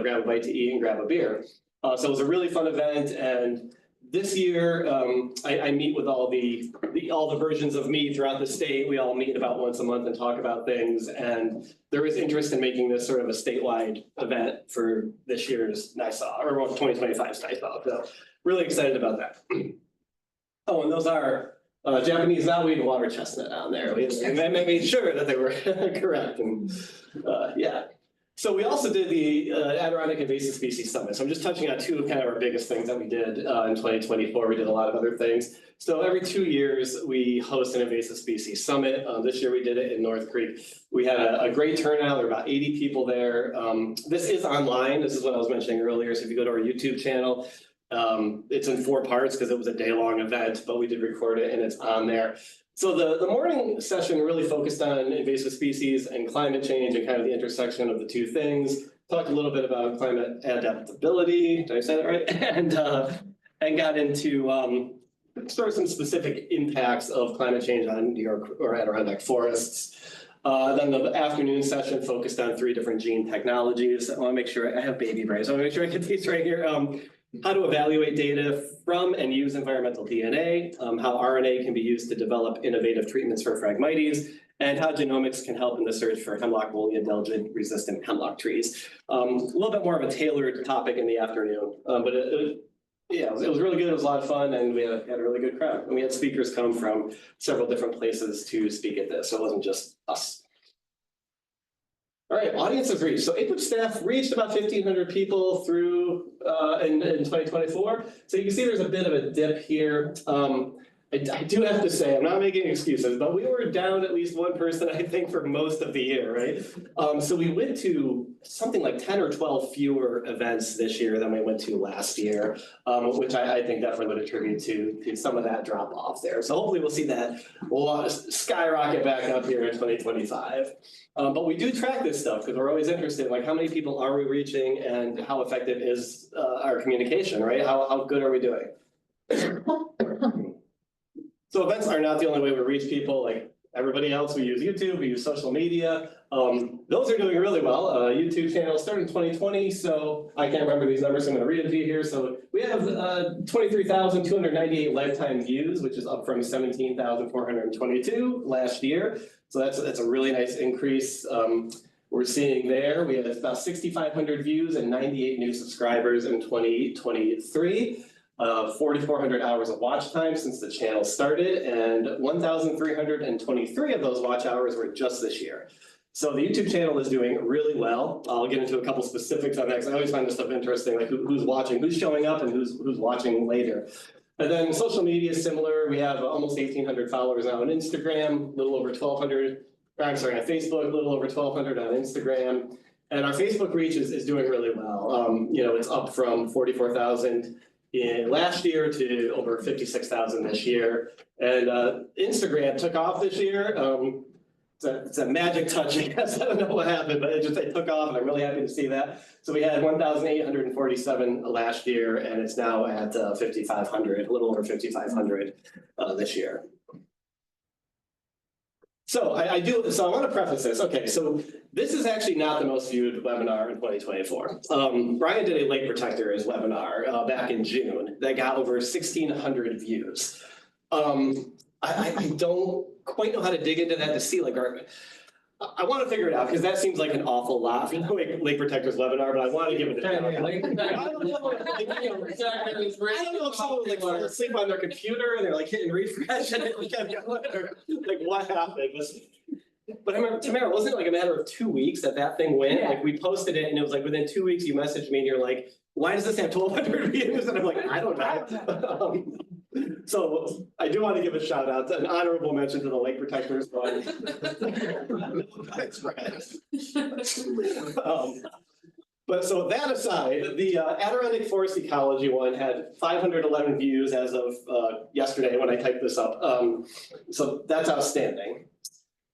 grab a bite to eat and grab a beer. So it was a really fun event, and this year I meet with all the versions of me throughout the state. We all meet about once a month and talk about things, and there is interest in making this sort of a statewide event for this year's NISA, or 2025's NISA. So really excited about that. Oh, and those are Japanese knotweed and water chestnut on there. We made sure that they were correct. And yeah. So we also did the Adirondack Invasive Species Summit. So I'm just touching on 2 of kind of our biggest things that we did in 2024. We did a lot of other things. So every 2 years, we host an invasive species summit. This year we did it in North Creek. We had a great turnout. There were about 80 people there. This is online. This is what I was mentioning earlier. So if you go to our YouTube channel, it's in 4 parts because it was a day-long event, but we did record it and it's on there. So the morning session really focused on invasive species and climate change and kind of the intersection of the 2 things. Talked a little bit about climate adaptability, did I say that right? And got into sort of some specific impacts of climate change on New York or Adirondack forests. Then the afternoon session focused on 3 different gene technologies. I want to make sure I have baby brains. I want to make sure I get these right here. How to evaluate data from and use environmental DNA, how RNA can be used to develop innovative treatments for Phragmites, and how genomics can help in the search for hemlock woolly adelgid resistant hemlock trees. A little bit more of a tailored topic in the afternoon, but it was really good. It was a lot of fun, and we had a really good crowd. And we had speakers come from several different places to speak at this, so it wasn't just us. All right, audiences reached. So APIPP staff reached about 1,500 people through in 2024. So you can see there's a bit of a dip here. I do have to say, I'm not making excuses, but we were down at least 1 person, I think, for most of the year, right? So we went to something like 10 or 12 fewer events this year than we went to last year, which I think definitely would attribute to some of that drop off there. So hopefully we'll see that skyrocket back up here in 2025. But we do track this stuff because we're always interested, like how many people are we reaching and how effective is our communication, right? How good are we doing? So events are not the only way we reach people. Like everybody else, we use YouTube, we use social media. Those are doing really well. YouTube channel started in 2020, so I can't remember these numbers, so I'm going to read it to you here. So we have 23,298 lifetime views, which is up from 17,422 last year. So that's a really nice increase. We're seeing there, we had about 6,500 views and 98 new subscribers in 2023. 4,400 hours of watch time since the channel started, and 1,323 of those watch hours were just this year. So the YouTube channel is doing really well. I'll get into a couple specifics on that because I always find this stuff interesting, like who's watching, who's showing up, and who's watching later. And then social media is similar. We have almost 1,800 followers now on Instagram, a little over 1,200. I'm sorry, on Facebook, a little over 1,200 on Instagram. And our Facebook reach is doing really well. You know, it's up from 44,000 in last year to over 56,000 this year. And Instagram took off this year. It's a magic touch, I guess. I don't know what happened, but it took off, and I'm really happy to see that. So we had 1,847 last year, and it's now at 5,500, a little over 5,500 this year. So I want to preface this. Okay, so this is actually not the most viewed webinar in 2024. Brian did a lake protectors webinar back in June that got over 1,600 views. I don't quite know how to dig into that to see, like, I want to figure it out because that seems like an awful lot for the lake protectors webinar, but I want to give it a try. I don't know if someone like fall asleep on their computer and they're like hitting refresh and it like what happened? But I remember, Tamara, wasn't it like a matter of 2 weeks that thing went? Yeah. Like we posted it and it was like within 2 weeks you messaged me and you're like, why does this have 1,200 views? And I'm like, I don't know. So I do want to give a shout out, an honorable mention to the lake protectors one. But so that aside, the Adirondack Forest Ecology one had 511 views as of yesterday when I typed this up. So that's outstanding.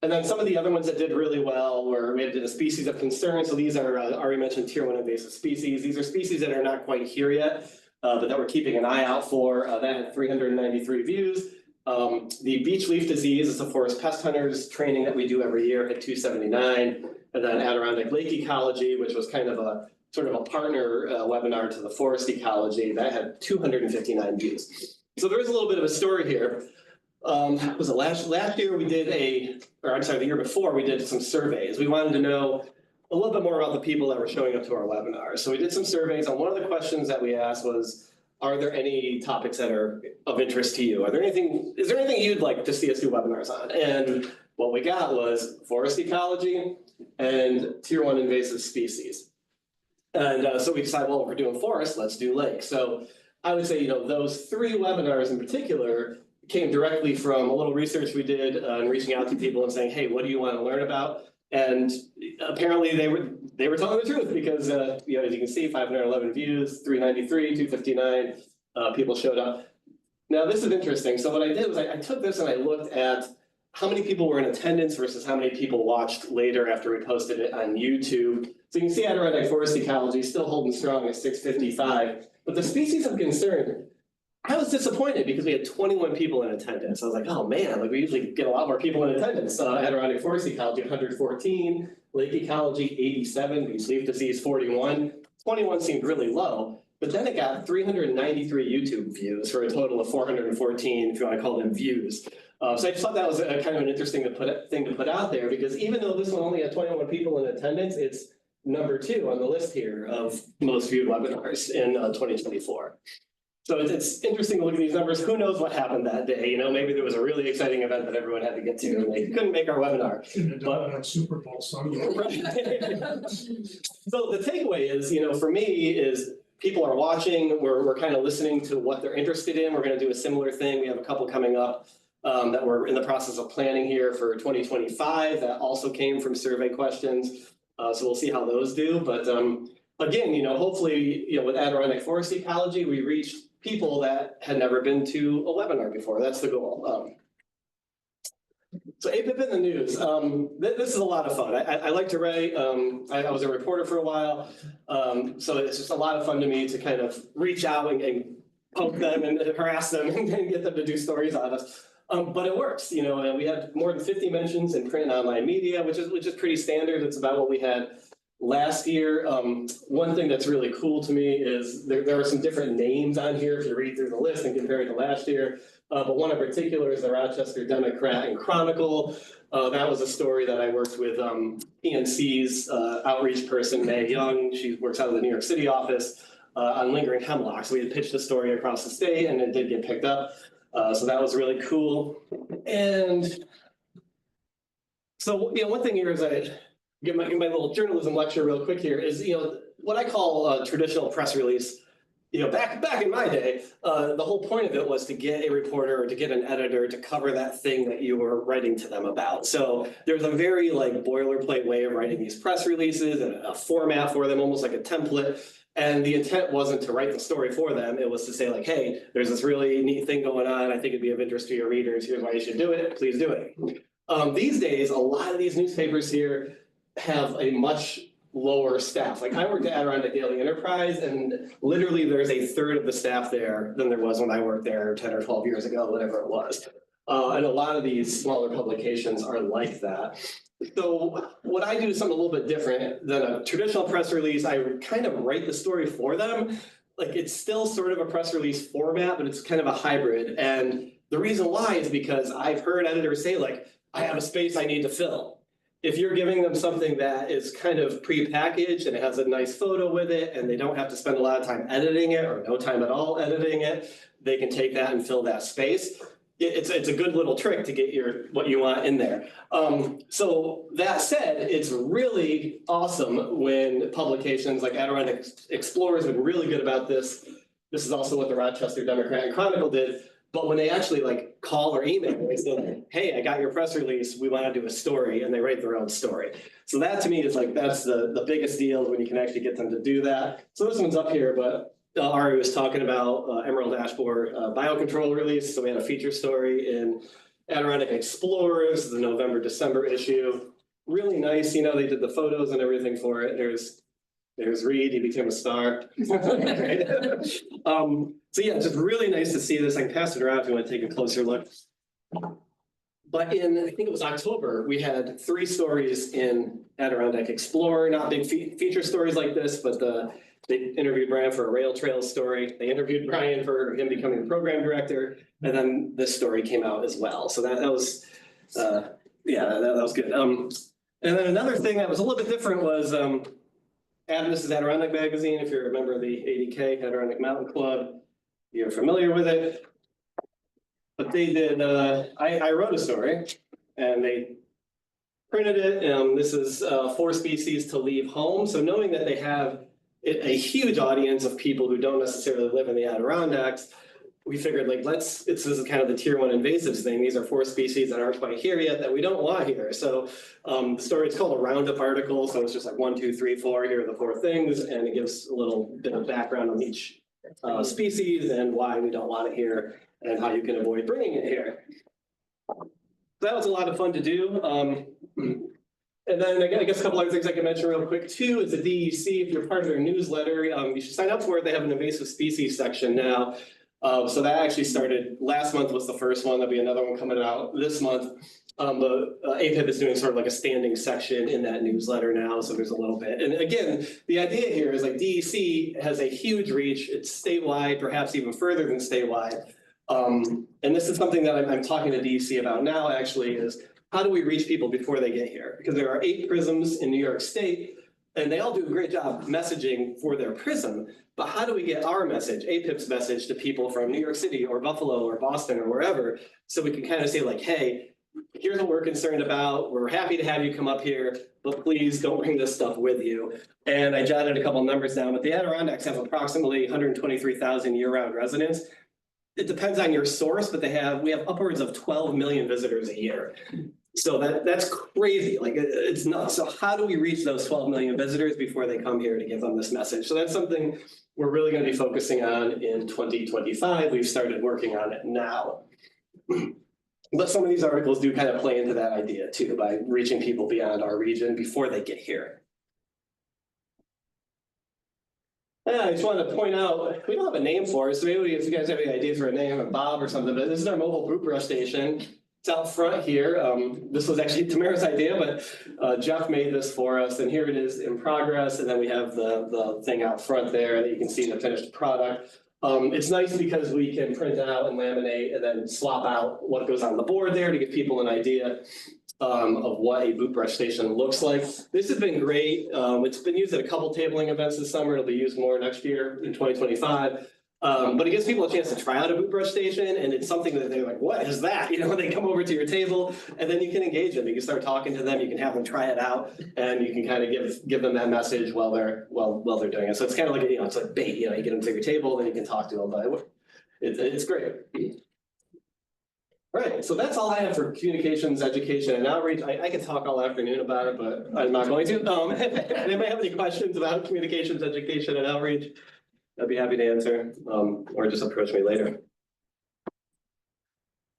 And then some of the other ones that did really well were we did a species of concern. So these are already mentioned tier 1 invasive species. These are species that are not quite here yet, but that we're keeping an eye out for. That had 393 views. The beech leaf disease is a forest pest hunters training that we do every year at 279. And then Adirondack Lake Ecology, which was kind of a sort of a partner webinar to the forest ecology, that had 259 views. So there is a little bit of a story here. Was it last year we did the year before we did some surveys. We wanted to know a little bit more about the people that were showing up to our webinars. So we did some surveys, and one of the questions that we asked was, are there any topics that are of interest to you? Is there anything you'd like to see us do webinars on? And what we got was forest ecology and tier 1 invasive species. And so we decided, well, if we're doing forest, let's do lake. So I would say, you know, those 3 webinars in particular came directly from a little research we did and reaching out to people and saying, hey, what do you want to learn about? And apparently they were telling the truth because, you know, as you can see, 511 views, 393, 259 people showed up. Now, this is interesting. So what I did was I took this and I looked at how many people were in attendance versus how many people watched later after we posted it on YouTube. So you can see Adirondack Forest Ecology still holding strong at 655, but the species of concern, I was disappointed because we had 21 people in attendance. I was like, oh man, like we usually get a lot more people in attendance. Adirondack Forest Ecology, 114, Lake Ecology, 87, beech leaf disease, 41. 21 seemed really low, but then it got 393 YouTube views for a total of 414, if you want to call them views. So I just thought that was a kind of an interesting thing to put out there because even though this one only had 21 people in attendance, it's number 2 on the list here of most viewed webinars in 2024. So it's interesting to look at these numbers. Who knows what happened that day? You know, maybe there was a really exciting event that everyone had to get to and they couldn't make our webinar. Shouldn't have done it on Super Bowl Sunday. So the takeaway is, you know, for me is people are watching. We're kind of listening to what they're interested in. We're going to do a similar thing. We have a couple coming up that we're in the process of planning here for 2025 that also came from survey questions. So we'll see how those do. But again, you know, hopefully, you know, with Adirondack Forest Ecology, we reached people that had never been to a webinar before. That's the goal. So APIPP in the news. This is a lot of fun. I like to write. I was a reporter for a while. So it's just a lot of fun to me to kind of reach out and poke them and harass them and get them to do stories on us. But it works, you know, and we had more than 50 mentions in print and online media, which is pretty standard. It's about what we had last year. One thing that's really cool to me is there are some different names on here if you read through the list and compare it to last year. But one in particular is the Rochester Democrat and Chronicle. That was a story that I worked with PNC's outreach person, Mae Young. She works out of the New York City office on lingering hemlock. So we had pitched a story across the state and it did get picked up. So that was really cool. And so, one thing here is I give my little journalism lecture real quick here is, what I call a traditional press release. Back in my day, the whole point of it was to get a reporter or to get an editor to cover that thing that you were writing to them about. So there's a very boilerplate way of writing these press releases and a format for them, almost like a template. And the intent wasn't to write the story for them. It was to say hey, there's this really neat thing going on. I think it'd be of interest to your readers. Here's why you should do it. Please do it. These days, a lot of these newspapers here have a much lower staff. I worked at Adirondack Daily Enterprise, and literally there's a third of the staff there than there was when I worked there 10 or 12 years ago, whatever it was. And a lot of these smaller publications are like that. So what I do is something a little bit different than a traditional press release. I kind of write the story for them. It's still sort of a press release format, but it's kind of a hybrid. And the reason why is because I've heard editors say I have a space I need to fill. If you're giving them something that is kind of pre-packaged and it has a nice photo with it and they don't have to spend a lot of time editing it or no time at all editing it, they can take that and fill that space. It's a good little trick to get what you want in there. So that said, it's really awesome when publications like Adirondack Explorer has been really good about this. This is also what the Rochester Democrat and Chronicle did. But when they actually call or email, they say, hey, I got your press release, we want to do a story, and they write their own story. So that to me is that's the biggest deal when you can actually get them to do that. So this one's up here, but Ari was talking about Emerald Ash Borer biocontrol release. So we had a feature story in Adirondack Explorer. This is the November, December issue. Really nice, they did the photos and everything for it. There's Reed, he became a star. So yeah, just really nice to see this. I can pass it around if you want to take a closer look. But I think it was October, we had 3 stories in Adirondack Explorer, not big feature stories like this, but they interviewed Brian for a rail trail story. They interviewed Brian for him becoming the program director. And then this story came out as well. So that was, that was good. And then another thing that was a little bit different was, this is Adirondack Magazine, if you're a member of the ADK, Adirondack Mountain Club, you're familiar with it. But they did, I wrote a story and they printed it. This is 4 species to leave home. So knowing that they have a huge audience of people who don't necessarily live in the Adirondacks, we figured this is kind of the tier 1 invasives thing. These are 4 species that aren't quite here yet that we don't want here. So the story is called a roundup article. So it's just 1, 2, 3, 4, here are the 4 things. And it gives a little bit of background on each species and why we don't want it here and how you can avoid bringing it here. So that was a lot of fun to do. And then I guess a couple other things I can mention real quick too is the DEC, if you're part of their newsletter, you should sign up for it. They have an invasive species section now. So that actually started last month was the first one. There'll be another one coming out this month. APIPP is doing sort of a standing section in that newsletter now. So there's a little bit. And again, the idea here is DEC has a huge reach. It's statewide, perhaps even further than statewide. And this is something that I'm talking to DEC about now actually is how do we reach people before they get here? Because there are 8 prisms in New York State and they all do a great job messaging for their prism. But how do we get our message, APIPP's message, to people from New York City or Buffalo or Boston or wherever, so we can kind of say hey, here's what we're concerned about. We're happy to have you come up here, but please don't bring this stuff with you. And I jotted a couple numbers down, but the Adirondacks have approximately 123,000 year-round residents. It depends on your source, but we have upwards of 12 million visitors a year. So that's crazy. It's nuts. So how do we reach those 12 million visitors before they come here to give them this message? So that's something we're really going to be focusing on in 2025. We've started working on it now. But some of these articles do kind of play into that idea too, by reaching people beyond our region before they get here. Yeah, I just wanted to point out, we don't have a name for it, so maybe if you guys have any ideas for a name, or Bob or something, but this is our mobile boot brush station. It's out front here. This was actually Tamara's idea, but Jeff made this for us, and here it is in progress. And then we have the thing out front there that you can see the finished product. It's nice because we can print it out and laminate and then swap out what goes on the board there to give people an idea of what a boot brush station looks like. This has been great. It's been used at a couple tabling events this summer. It'll be used more next year in 2025. But it gives people a chance to try out a boot brush station, and it's something that they're like, what is that? You know, they come over to your table and then you can engage them. You can start talking to them, you can have them try it out, and you can kind of give them that message while they're doing it. So it's kind of like, you know, it's like bait, you know, you get them to your table, then you can talk to them, but it's great. All right, so that's all I have for communications, education, and outreach. I could talk all afternoon about it, but I'm not going to. If anybody have any questions about communications, education, and outreach, I'd be happy to answer, or just approach me later.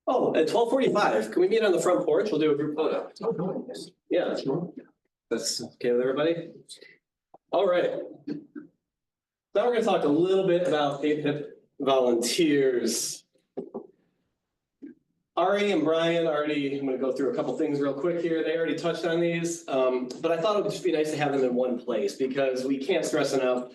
Oh, at 12:45, can we meet on the front porch? We'll do a group photo. Yeah, that's okay with everybody? All right. Now we're gonna talk a little bit about APIPP volunteers. Ari and Brian already, I'm gonna go through a couple things real quick here. They already touched on these, but I thought it would just be nice to have them in one place because we can't stress enough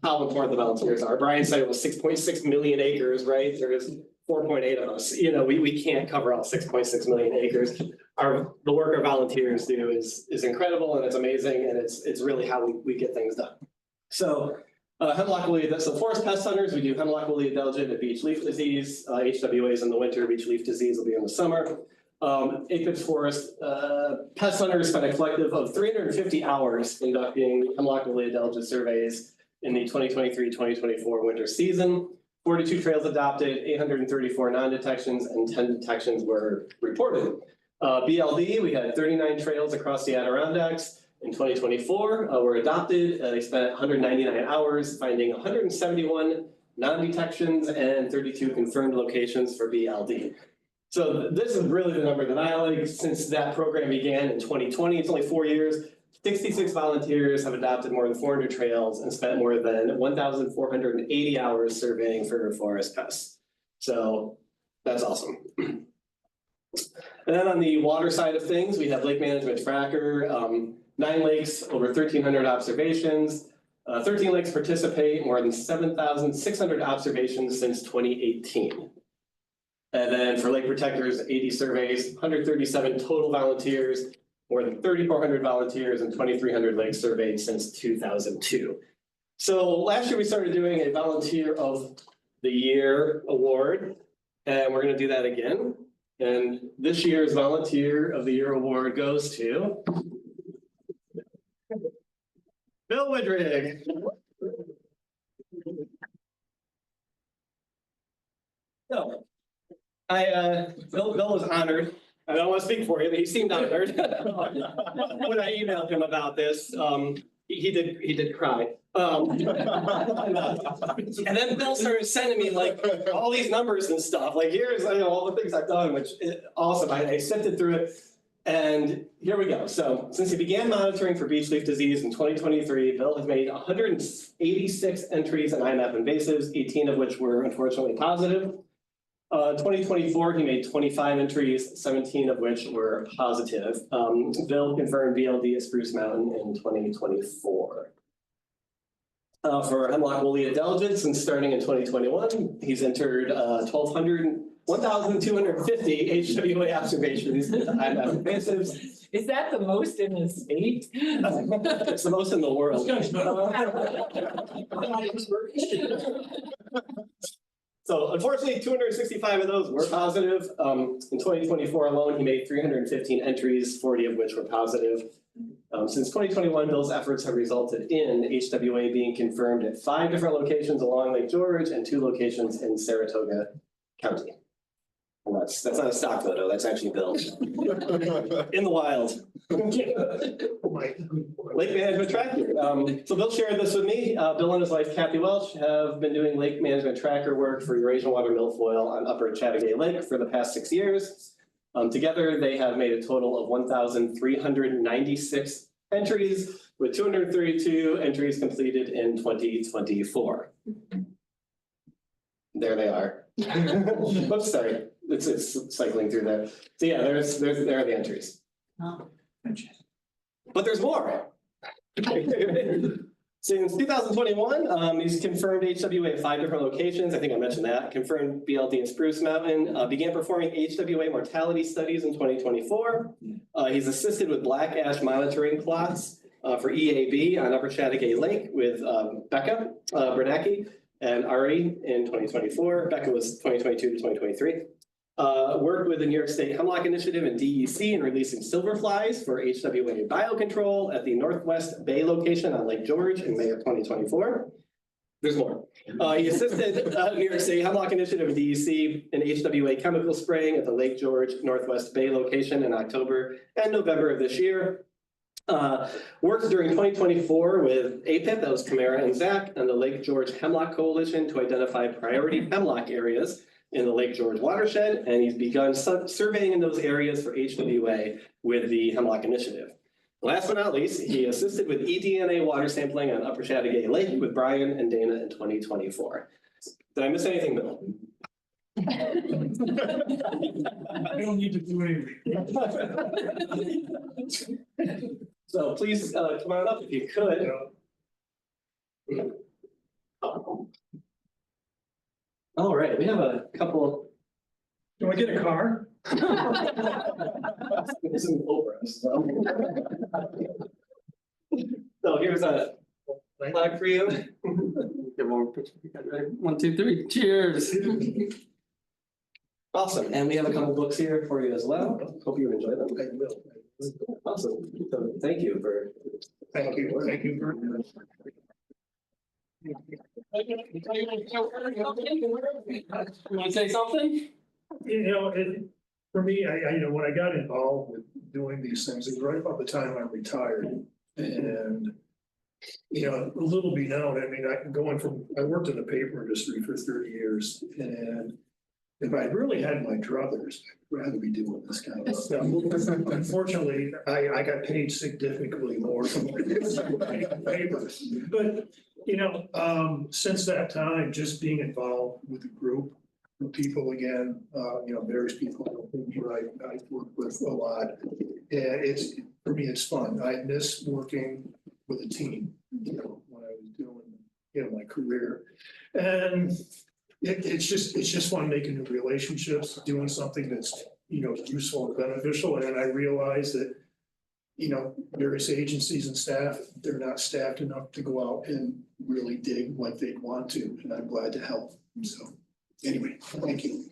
how important the volunteers are. Brian said it was 6.6 million acres, right? There is 4.8 of us. You know, we can't cover all 6.6 million acres. The work our volunteers do is incredible and it's amazing, and it's really how we get things done. So hemlock woolly, so forest pest hunters, we do hemlock woolly adelgid and beech leaf disease. HWAs in the winter, beech leaf disease will be in the summer. APIPP forest pest hunters spent a collective of 350 hours conducting hemlock woolly adelgid surveys in the 2023-2024 winter season. 42 trails adopted, 834 non-detections, and 10 detections were reported. BLD, we had 39 trails across the Adirondacks. In 2024, were adopted. They spent 199 hours finding 171 non-detections and 32 confirmed locations for BLD. So this is really the number that I like. Since that program began in 2020, it's only 4 years. 66 volunteers have adopted more than 400 trails and spent more than 1,480 hours surveying for forest pests. So that's awesome. And then on the water side of things, we have Lake Management Tracker, 9 lakes, over 1,300 observations. 13 lakes participate, more than 7,600 observations since 2018. And then for lake protectors, 80 surveys, 137 total volunteers, more than 3,400 volunteers and 2,300 lakes surveyed since 2002. So last year we started doing a Volunteer of the Year award, and we're gonna do that again. And this year's Volunteer of the Year award goes to Bill Woodring. So, Bill was honored. I don't want to speak for him, but he seemed honored when I emailed him about this. He did cry. And then Bill started sending me like all these numbers and stuff. Like here's all the things I've done, which is awesome. I sifted through it, and here we go. So since he began monitoring for beech leaf disease in 2023, Bill has made 186 entries in IMAP invasives, 18 of which were unfortunately positive. 2024, he made 25 entries, 17 of which were positive. Bill confirmed BLD at Spruce Mountain in 2024. For hemlock woolly adelgid, since starting in 2021, he's entered 1,250 HWA observations in IMAP invasives. Is that the most in the state? It's the most in the world. So unfortunately, 265 of those were positive. In 2024 alone, he made 315 entries, 40 of which were positive. Since 2021, Bill's efforts have resulted in HWA being confirmed at 5 different locations along Lake George and 2 locations in Saratoga County. And that's not a stock photo, that's actually Bill. In the wild. Lake Management Tracker. So Bill shared this with me. Bill and his wife, Kathy Welch, have been doing Lake Management Tracker work for Eurasian water milfoil on Upper Chattagay Lake for the past 6 years. Together, they have made a total of 1,396 entries, with 232 entries completed in 2024. There they are. Oops, sorry. it's cycling through there. So yeah, there are the entries. Oh. But there's more. Since 2021, he's confirmed HWA at 5 different locations. I think I mentioned that. Confirmed BLD in Spruce Mountain. Began performing HWA mortality studies in 2024. He's assisted with black ash monitoring plots for EAB on Upper Chattagay Lake with Becca Bernacki and Ari in 2024. Becca was 2022 to 2023. Worked with the New York State Hemlock Initiative and DEC in releasing silverflies for HWA biocontrol at the Northwest Bay location on Lake George in May of 2024. There's more. He assisted New York State Hemlock Initiative and DEC in HWA chemical spraying at the Lake George Northwest Bay location in October and November of this year. Worked during 2024 with APIPP, that was Camara and Zach, and the Lake George Hemlock Coalition to identify priority hemlock areas in the Lake George watershed, and he's begun surveying in those areas for HWA with the Hemlock Initiative. Last but not least, he assisted with eDNA water sampling on Upper Chattagay Lake with Brian and Dana in 2024. Did I miss anything, Bill? I don't need to do anything. So please come on up if you could. All right, we have a couple. Do I get a car? This is over. So here's a flag for you. Get one picture. Ready? 1, 2, 3. Cheers. Awesome, and we have a couple books here for you as well. Hope you enjoy them. I will. Awesome. So thank you for. Thank you very much. You want to say something? You know, for me, I when I got involved with doing these things, it was right about the time I retired. And, you know, little be known, I mean, I worked in the paper industry for 30 years. And if I really had my druthers, I'd rather be doing this kind of stuff. Unfortunately, I got paid significantly more from papers. But, you know, since that time, just being involved with the group of people again, you know, various people who I work with a lot. And for me, it's fun. I miss working with a team, you know, when I was doing, you know, my career. And it's just fun making new relationships, doing something that's, you know, useful and beneficial. And I realize that, you know, various agencies and staff, they're not staffed enough to go out and really dig like they'd want to, and I'm glad to help. So anyway, thank you.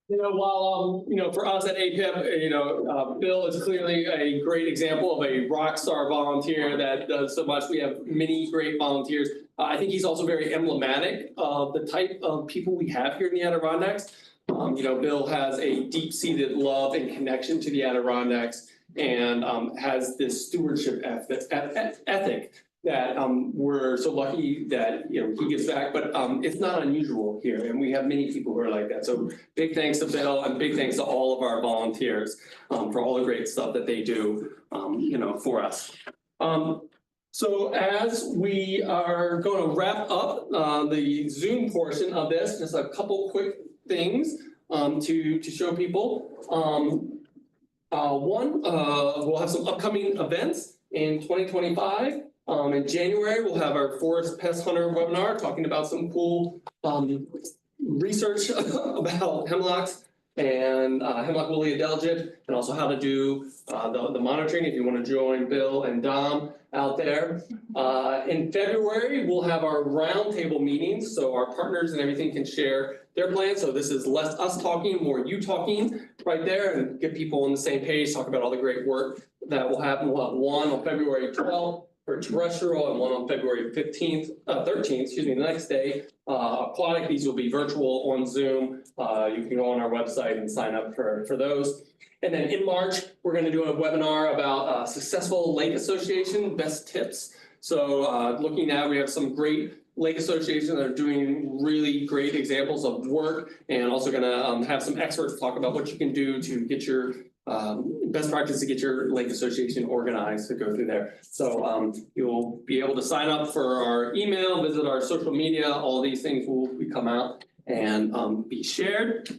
You know, while, you know, for us at APIPP, you know, Bill is clearly a great example of a rock star volunteer that does so much. We have many great volunteers. I think he's also very emblematic of the type of people we have here in the Adirondacks. You know, Bill has a deep-seated love and connection to the Adirondacks and has this stewardship ethic that we're so lucky that, you know, he gives back, but it's not unusual here, and we have many people who are like that. So big thanks to Bill and big thanks to all of our volunteers for all the great stuff that they do, you know, for us. So as we are going to wrap up the Zoom portion of this, just a couple quick things to show people. One, we'll have some upcoming events in 2025. In January, we'll have our Forest Pest Hunter webinar talking about some cool research about hemlocks and hemlock woolly adelgid, and also how to do the monitoring if you want to join Bill and Dom out there. In February, we'll have our roundtable meetings, so our partners and everything can share their plans. So this is less us talking, more you talking right there, and get people on the same page, talk about all the great work that will happen. We'll have one on February 12th. For terrestrial, and one on February 13th, the next day. Aquatic, these will be virtual on Zoom. You can go on our website and sign up for those. And then in March, we're going to do a webinar about successful lake association best tips. So looking at, we have some great lake associations that are doing really great examples of work, and also going to have some experts talk about what you can do to get your best practice to get your lake association organized to go through there. So you'll be able to sign up for our email, visit our social media, all these things will come out and be shared.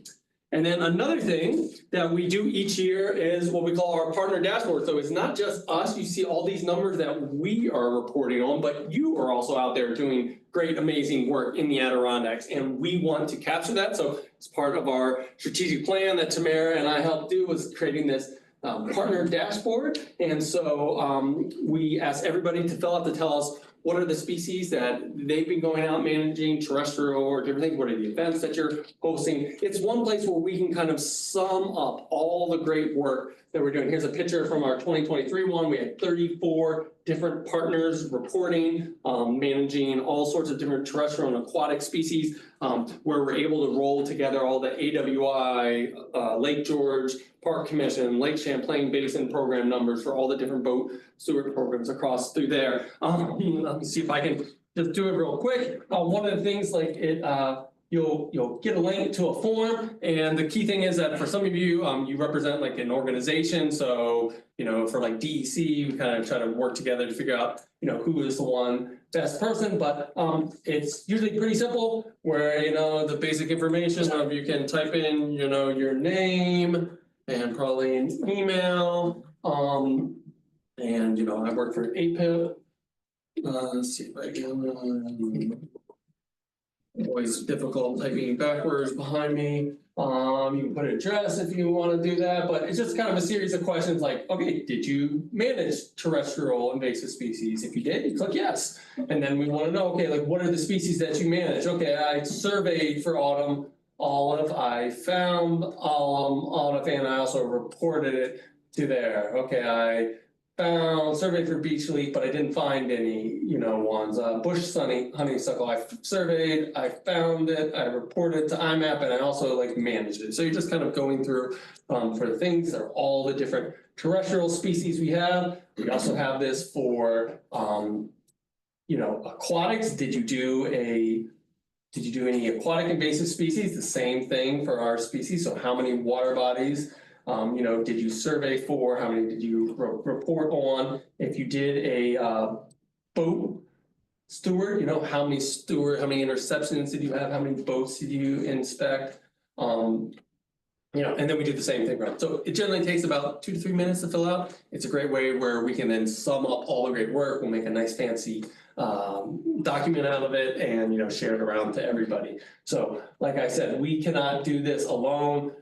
And then another thing that we do each year is what we call our partner dashboard. So it's not just us, you see all these numbers that we are reporting on, but you are also out there doing great, amazing work in the Adirondacks. And we want to capture that. So it's part of our strategic plan that Tamara and I helped do, was creating this partner dashboard. And so we asked everybody to fill out to tell us what are the species that they've been going out managing, terrestrial or different things, what are the events that you're hosting. It's one place where we can kind of sum up all the great work that we're doing. Here's a picture from our 2023 one. We had 34 different partners reporting, managing all sorts of different terrestrial and aquatic species, where we're able to roll together all the AWI, Lake George Park Commission, Lake Champlain Basin program numbers for all the different boat steward programs across through there. Let me see if I can just do it real quick. One of the things like it, you'll get a link to a form, and the key thing is that for some of you, you represent like an organization. So, you know, for like DEC, we kind of try to work together to figure out, you know, who is the one best person, but it's usually pretty simple where, you know, the basic information of you can type in, you know, your name and probably an email. And, you know, I work for APIPP. Let's see if I can. Always difficult typing backwards behind me. You can put an address if you want to do that, but it's just kind of a series of questions like, okay, did you manage terrestrial invasive species? If you did, you click yes. And then we want to know, okay, like what are the species that you manage? Okay, I surveyed for autumn olive, I found olive, and I also reported it to there. Okay, I found surveyed for beach leaf, but I didn't find any, you know, ones. Bush honeysuckle, I surveyed, I found it, I reported to IMAP, and I also like managed it. So you're just kind of going through for the things that are all the different terrestrial species we have. We also have this for you know, aquatics. Did you do any aquatic invasive species? The same thing for our species. So how many water bodies, you know, did you survey for? How many did you report on? If you did a boat steward, you know, how many interceptions did you have? How many boats did you inspect? You know, and then we do the same thing, right? So it generally takes about 2 to 3 minutes to fill out. It's a great way where we can then sum up all the great work. We'll make a nice fancy document out of it and, you know, share it around to everybody. So like I said, we cannot do this alone.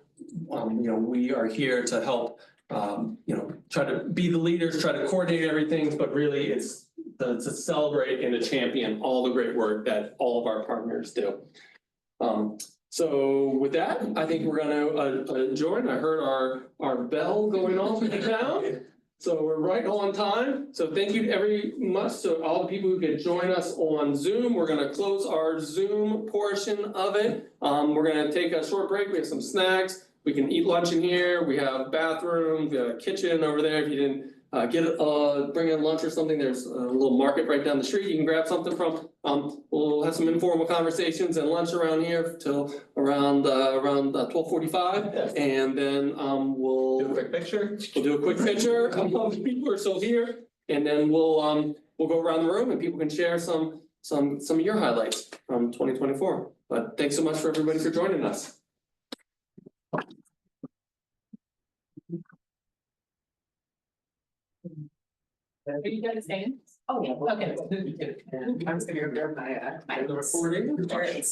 You know, we are here to help, you know, try to be the leaders, try to coordinate everything, but really it's to celebrate and to champion all the great work that all of our partners do. So with that, I think we're gonna join. I heard our bell going off in the town. So we're right on time. So thank you very much to all the people who could join us on Zoom. We're gonna close our Zoom portion of it. We're gonna take a short break. We have some snacks. We can eat lunch in here. We have bathrooms, we have a kitchen over there. If you didn't bring in lunch or something, there's a little market right down the street you can grab something from. We'll have some informal conversations and lunch around here till around 12:45, and then we'll do a quick picture. We'll do a quick picture of people who are still here, and then we'll go around the room and people can share some of your highlights from 2024. But thanks so much for everybody for joining us. Are you guys staying? Oh, yeah, okay. I'm just gonna go grab my The recording. All right.